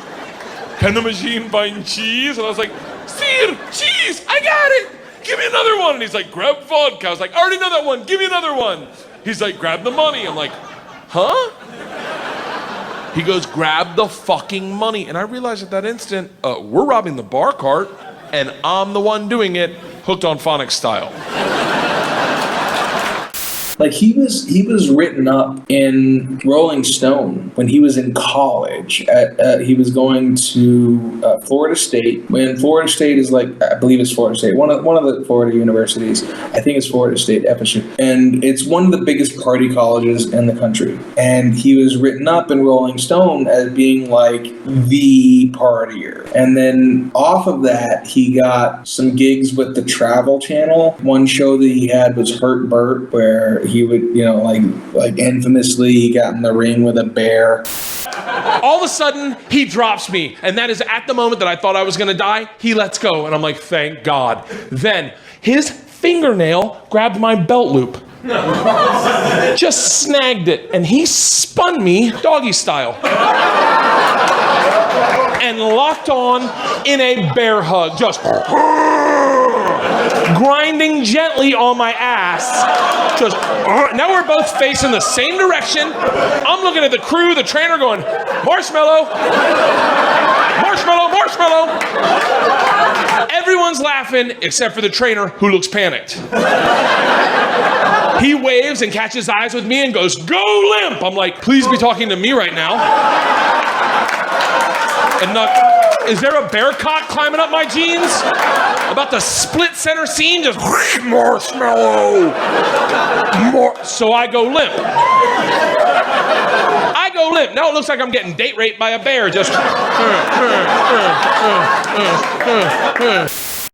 Can the machine find cheese? And I was like, Sir, cheese, I got it. Give me another one. And he's like, grab vodka. I was like, I already know that one. Give me another one. He's like, grab the money. I'm like, huh? He goes, grab the fucking money. And I realized at that instant, we're robbing the bar cart, and I'm the one doing it, hooked on phonics style. Like he was written up in Rolling Stone when he was in college. He was going to Florida State. When Florida State is like, I believe it's Florida State, one of the Florida universities. I think it's Florida State, FSU, and it's one of the biggest party colleges in the country. And he was written up in Rolling Stone as being like the partier. And then off of that, he got some gigs with the Travel Channel. One show that he had was Hurt Burt, where he would, like infamously, he got in the ring with a bear. All of a sudden, he drops me, and that is at the moment that I thought I was gonna die, he lets go, and I'm like, thank God. Then, his fingernail grabbed my belt loop. Just snagged it, and he spun me doggy style. And locked on in a bear hug, just grinding gently on my ass. Just now we're both facing the same direction. I'm looking at the crew, the trainer going, marshmallow, marshmallow, marshmallow. Everyone's laughing except for the trainer, who looks panicked. He waves and catches eyes with me and goes, go limp. I'm like, please be talking to me right now. And not, is there a bear cock climbing up my jeans? About the split center scene, just marshmallow. So I go limp. Now it looks like I'm getting date raped by a bear. Just.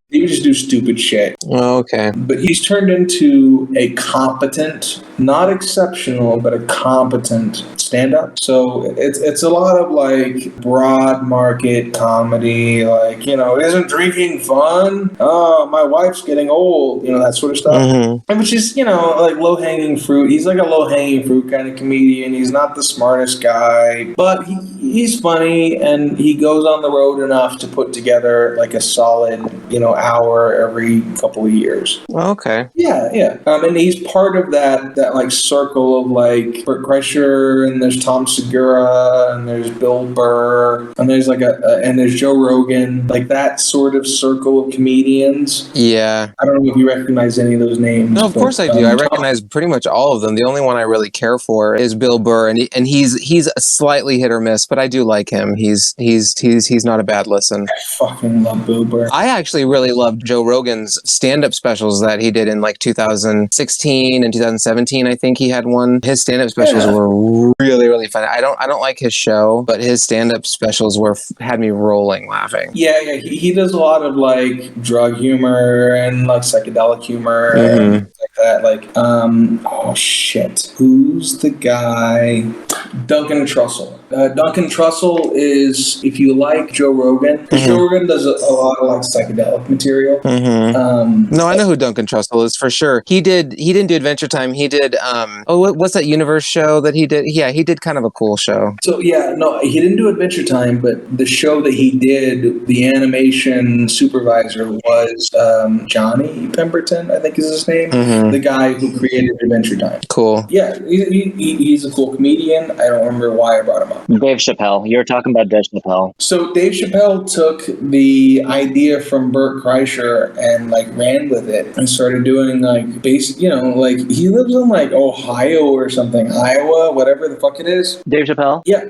He would just do stupid shit. Oh, okay. But he's turned into a competent, not exceptional, but a competent stand-up. So it's a lot of like broad market comedy, like, isn't drinking fun? Oh, my wife's getting old, that sort of stuff. Mm-hmm. And which is, like low-hanging fruit. He's like a low-hanging fruit kind of comedian. He's not the smartest guy, but he's funny, and he goes on the road enough to put together like a solid, hour every couple of years. Okay. Yeah. And he's part of that like circle of like Bert Kreischer, and there's Tom Segura, and there's Bill Burr, and there's like and there's Joe Rogan, like that sort of circle of comedians. Yeah. I don't know if you recognize any of those names. No, of course I do. I recognize pretty much all of them. The only one I really care for is Bill Burr, and he's a slightly hit or miss, but I do like him. He's not a bad listen. I fucking love Bill Burr. I actually really loved Joe Rogan's stand-up specials that he did in like 2016 and 2017. I think he had one. His stand-up specials were really, really fun. I don't like his show, but his stand-up specials had me rolling laughing. Yeah. He does a lot of like drug humor and like psychedelic humor and like that. Like, oh shit, who's the guy? Duncan Trussell. Duncan Trussell is, if you like Joe Rogan, because Joe Rogan does a lot of like psychedelic material. No, I know who Duncan Trussell is for sure. He didn't do Adventure Time. He did, what's that Universe show that he did? Yeah, he did kind of a cool show. So yeah, no, he didn't do Adventure Time, but the show that he did, the animation supervisor was Johnny Pemberton, I think is his name, the guy who created Adventure Time. Cool. Yeah, he's a cool comedian. I don't remember why I brought him up. Dave Chappelle. You were talking about Dave Chappelle. So Dave Chappelle took the idea from Bert Kreischer and like ran with it and started doing like like he lives in like Ohio or something, Iowa, whatever the fuck it is. Dave Chappelle? Yeah.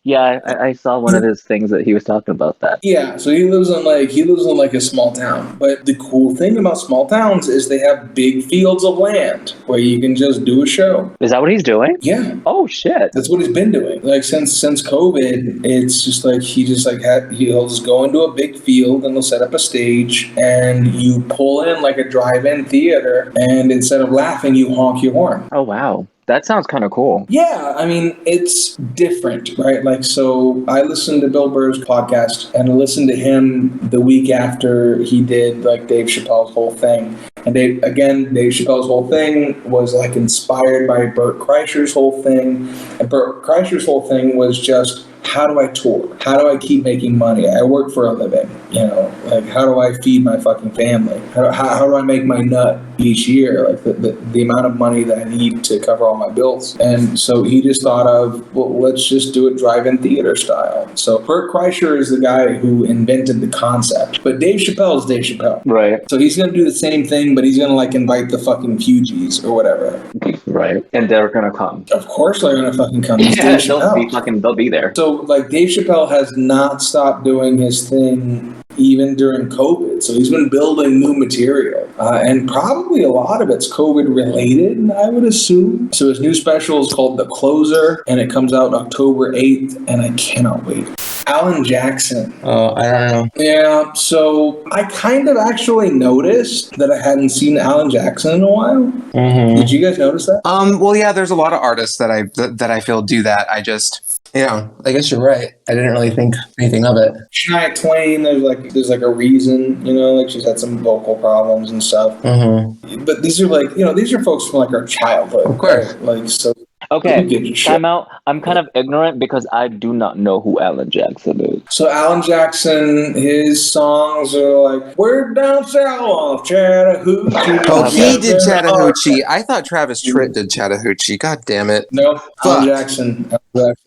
Yeah, I saw one of his things that he was talking about that. Yeah, so he lives in like a small town. But the cool thing about small towns is they have big fields of land where you can just do a show. Is that what he's doing? Yeah. Oh shit. That's what he's been doing. Like since COVID, it's just like he'll just go into a big field and he'll set up a stage and you pull in like a drive-in theater, and instead of laughing, you honk your horn. Oh wow. That sounds kind of cool. Yeah, I mean, it's different, right? Like, so I listened to Bill Burr's podcast, and I listened to him the week after he did, like, Dave Chappelle's whole thing. And Dave Chappelle's whole thing was, like, inspired by Bert Kreischer's whole thing. And Bert Kreischer's whole thing was just, how do I tour? How do I keep making money? I work for a living, you know? Like, how do I feed my fucking family? How do I make my nut each year? Like, the amount of money that I need to cover all my bills. And so he just thought of, well, let's just do it drive-in theater style. So Bert Kreischer is the guy who invented the concept. But Dave Chappelle is Dave Chappelle. Right. So he's going to do the same thing, but he's going to, like, invite the fucking Fugees or whatever. Right. And they're going to come. Of course they're going to fucking come. Yeah, they'll be there. So, like, Dave Chappelle has not stopped doing his thing even during COVID. So he's been building new material. And probably a lot of it's COVID related, I would assume. So his new special is called The Closer, and it comes out October 8th, and I cannot wait. Alan Jackson. Oh, I don't know. Yeah, so I kind of actually noticed that I hadn't seen Alan Jackson in a while. Mm-hmm. Did you guys notice that? Well, yeah, there's a lot of artists that I feel do that. I just, yeah, I guess you're right. I didn't really think anything of it. Shania Twain, there's like a reason, you know, like she's had some vocal problems and stuff. Mm-hmm. But these are like, you know, these are folks from like our childhood. Of course. Right? Like, so. Okay, time out. I'm kind of ignorant because I do not know who Alan Jackson is. So Alan Jackson, his songs are like, we're down south, Chattahoochee. Oh, he did Chattahoochee. I thought Travis Tritt did Chattahoochee. God damn it. No, Alan Jackson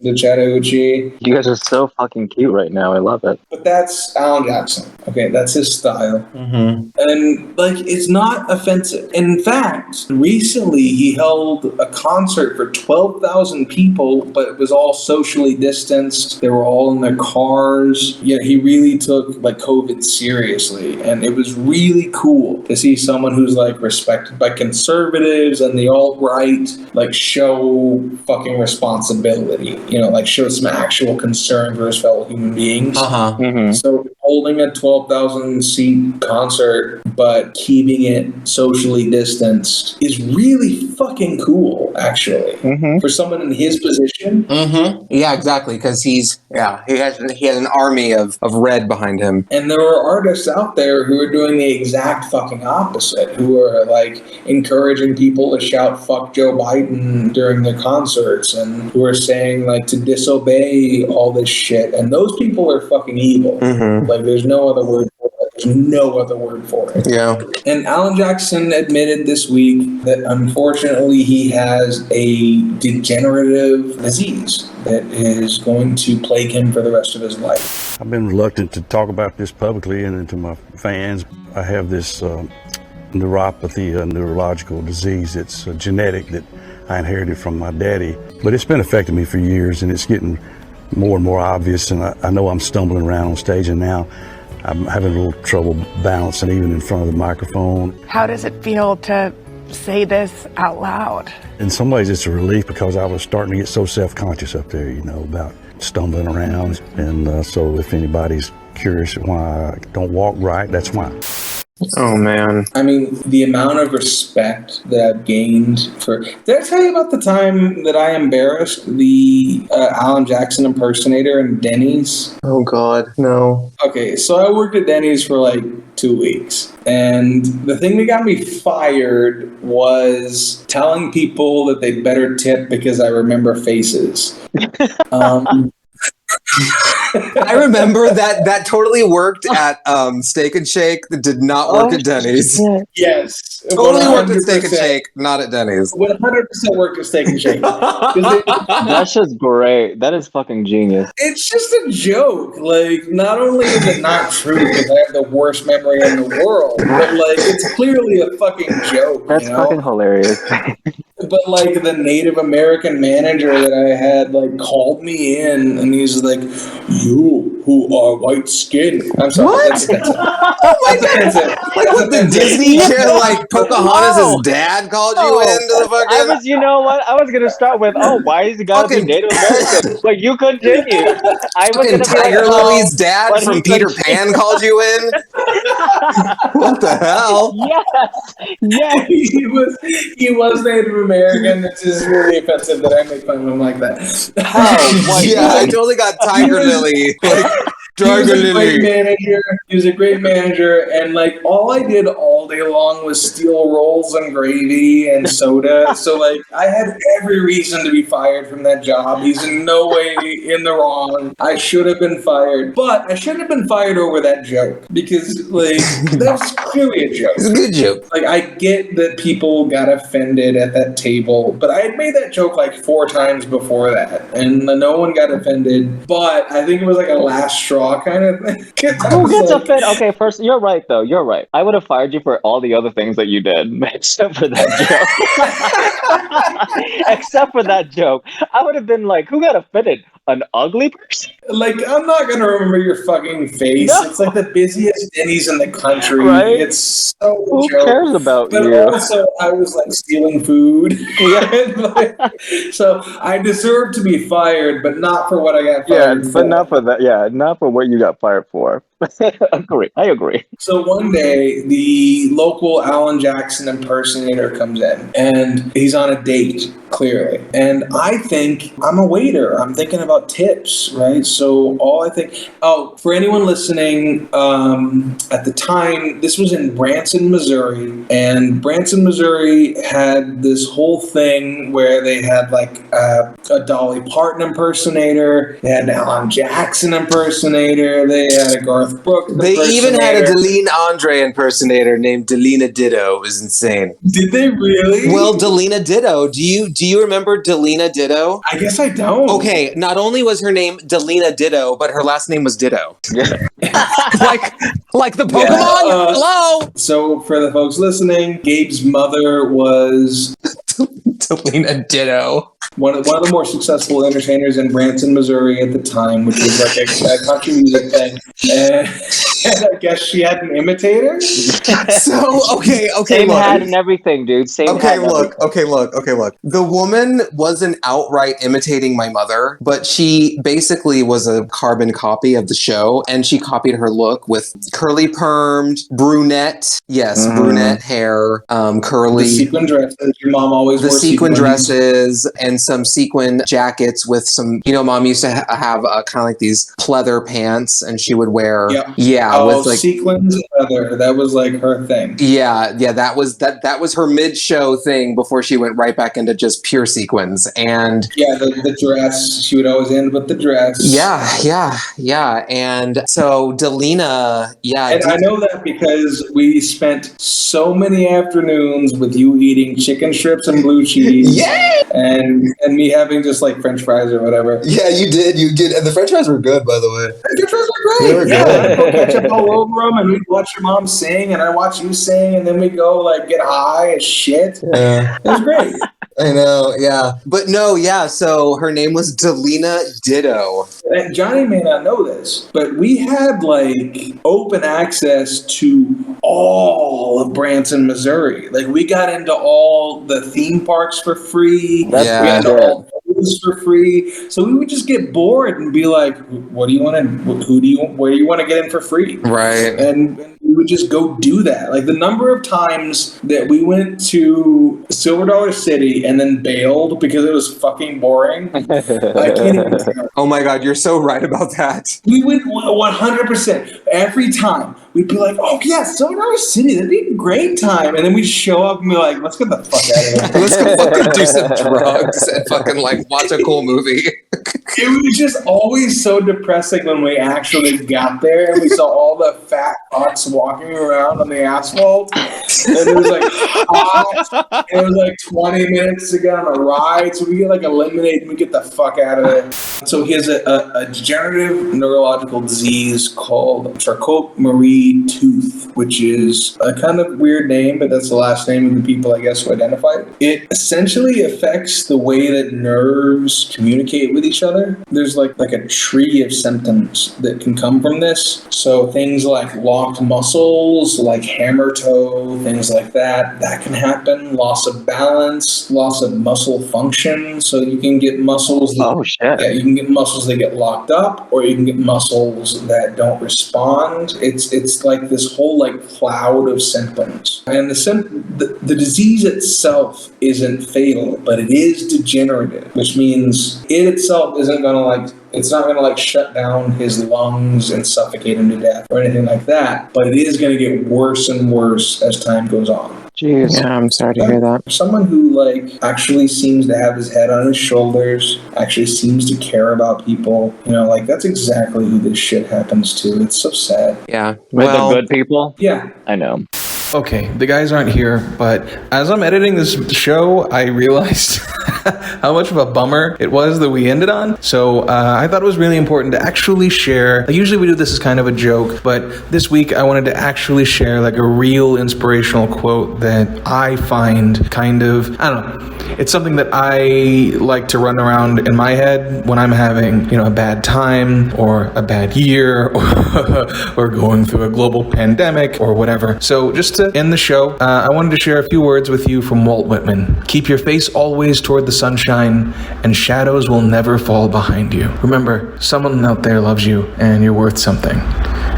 did Chattahoochee. You guys are so fucking cute right now. I love it. But that's Alan Jackson. Okay, that's his style. Mm-hmm. And, like, it's not offensive. In fact, recently he held a concert for 12,000 people, but it was all socially distanced. They were all in their cars. Yeah, he really took, like, COVID seriously. And it was really cool to see someone who's, like, respected by conservatives and the alt-right, like, show fucking responsibility. You know, like, show some actual concern for his fellow human beings. Uh-huh. Mm-hmm. So holding a 12,000 seat concert, but keeping it socially distanced is really fucking cool, actually. Mm-hmm. For someone in his position. Mm-hmm. Yeah, exactly. Because he has an army of red behind him. And there are artists out there who are doing the exact fucking opposite, who are like encouraging people to shout fuck Joe Biden during their concerts, and who are saying like to disobey all this shit. And those people are fucking evil. Mm-hmm. Like, there's no other word for it. There's no other word for it. Yeah. And Alan Jackson admitted this week that unfortunately he has a degenerative disease that is going to plague him for the rest of his life. I've been reluctant to talk about this publicly and to my fans. I have this neuropathy, a neurological disease. It's genetic that I inherited from my daddy. But it's been affecting me for years, and it's getting more and more obvious, and I know I'm stumbling around on stage, and now I'm having a little trouble balancing even in front of the microphone. How does it feel to say this out loud? In some ways it's a relief because I was starting to get so self-conscious up there, you know, about stumbling around. And so if anybody's curious why I don't walk right, that's why. Oh, man. I mean, the amount of respect that I've gained for... Did I tell you about the time that I embarrassed the Alan Jackson impersonator in Denny's? Oh, God, no. Okay, so I worked at Denny's for like 2 weeks. And the thing that got me fired was telling people that they'd better tip because I remember faces. I remember that totally worked at Steak and Shake. That did not work at Denny's. Yes. Totally worked at Steak and Shake, not at Denny's. 100% worked at Steak and Shake. That's just great. That is fucking genius. It's just a joke. Like, not only is it not true because I have the worst memory in the world, but like, it's clearly a fucking joke. That's fucking hilarious. But like the Native American manager that I had like called me in and he's like, "You who are white skinned." I'm sorry. What? That's offensive. Oh my god! Like what the Disney kid, like Pocahontas' dad called you into the fucking. You know what? I was gonna start with, why is he gotta be Native American? But you continue. I was Fucking gonna Tiger be like, Lily's dad from Peter Pan called you in. What the hell? Yes. he was Native American. It's just really offensive that I make fun of him like that. I totally got Tiger Lily. He was a great manager. He was a great manager, and like all I did all day long was steal rolls and gravy and soda. So like I had every reason to be fired from that job. He's in no way in the wrong. I should have been fired, but I shouldn't have been fired over that joke because like that's clearly a joke. It's a good joke. Like I get that people got offended at that table, but I had made that joke like 4 times before that, and no one got offended. But I think it was like a last straw kind of thing. Who gets offended? Okay, first, you're right though. You're right. I would have fired you for all the other things that you did, except for that joke. Except for that joke, I would have been like, "Who got offended? An ugly person?" Like, I'm not gonna remember your fucking face. No. It's like the busiest Denny's in the country. Right? It's so Who joke. cares about but you? Also, I was like stealing food. So I deserve to be fired, but not for what I got fired for. But not for that. Yeah, not for what you got fired for. I agree. So one day, the local Alan Jackson impersonator comes in, and he's on a date, clearly. And I think, I'm a waiter. I'm thinking about tips, right? So all I think, for anyone listening, at the time, this was in Branson, Missouri, and Branson, Missouri had this whole thing where they had like a Dolly Parton impersonator, they had an Alan Jackson impersonator, they had a Garth Brooks They even had a Deline Andre impersonator named Delina Ditto. It was insane. Did they really? Well, Delina Ditto. Do you remember Delina Ditto? I guess I don't. Okay, not only was her name Delina Ditto, but her last name was Ditto. Yeah. like the Pokemon. Hello. So for the folks listening, Gabe's mother was Delina Ditto. One of the more successful entertainers in Branson, Missouri at the time, which was like a country music thing. And I guess she had an imitator. Okay, Same look. hat and everything, dude. Same hat. Okay, look. The woman wasn't outright imitating my mother, but she basically was a carbon copy of the show, and she copied her look with curly permed, brunette, brunette hair, curly. The sequin dresses. Your mom always wore sequin dresses and some sequin jackets with some, Mom used to have kind of like these pleather pants, and she would wear, with like sequins and leather. That was like her thing. Yeah, that was her mid-show thing before she went right back into just pure sequins. And the dress, she would always end with the dress. Yeah. And so Delina, and I know that because we spent so many afternoons with you eating chicken strips and blue cheese. And me having just like French fries or whatever. Yeah, you did, and the French fries were good, by the way. The French fries were great. They were good. I'd go ketchup all over them, and we'd watch your mom sing, and I watch you sing, and then we go like get high as shit. Yeah. It was great. I know, yeah. But no, so her name was Delina Ditto. And Johnny may not know this, but we had like open access to all of Branson, Missouri. Like we got into all the theme parks for free. We got into all foods for free. So we would just get bored and be like, where do you want to get in for free? Right. And we would just go do that. Like the number of times that we went to Silver Dollar City and then bailed because it was fucking boring. I can't even tell. Oh my God, you're so right about that. We went 100% every time. we'd be like, oh yes, Sonar City, that'd be a great time. And then we'd show up and be like, let's get the fuck out of here. Let's go fucking do some drugs and fucking like watch a cool movie. It was just always so depressing when we actually got there and we saw all the fat fucks walking around on the asphalt. And it was like hot. It was like 20 minutes to get on a ride. So we get like eliminated and we get the fuck out of there. So he has a degenerative neurological disease called Charcot-Marie-Tooth, which is a kind of weird name, but that's the last name of the people, I guess, who identified it. It essentially affects the way that nerves communicate with each other. There's like a tree of symptoms that can come from this. So things like locked muscles, like hammer toe, things like that can happen. Loss of balance, loss of muscle function. So you can get muscles. Oh shit! Yeah, you can get muscles that get locked up, or you can get muscles that don't respond. It's like this whole like cloud of symptoms. And the disease itself isn't fatal, but it is degenerative, which means it itself isn't it's not gonna shut down his lungs and suffocate him to death or anything like that, but it is gonna get worse and worse as time goes on. Jeez. Yeah, I'm sorry to hear that. Someone who actually seems to have his head on his shoulders, actually seems to care about people, that's exactly who this shit happens to. It's so sad. Yeah. With the good people? Yeah. I know. Okay, the guys aren't here, but as I'm editing this show, I realized how much of a bummer it was that we ended on. So I thought it was really important to actually share. Usually we do this as kind of a joke, but this week I wanted to actually share a real inspirational quote that I find kind of, I don't know, it's something that I like to run around in my head when I'm having, a bad time or a bad year or going through a global pandemic or whatever. So just to end the show, I wanted to share a few words with you from Walt Whitman. Keep your face always toward the sunshine, and shadows will never fall behind you. Remember, someone out there loves you, and you're worth something.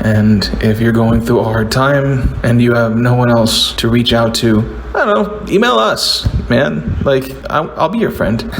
And if you're going through a hard time, and you have no one else to reach out to, I don't know, email us, man. I'll be your friend.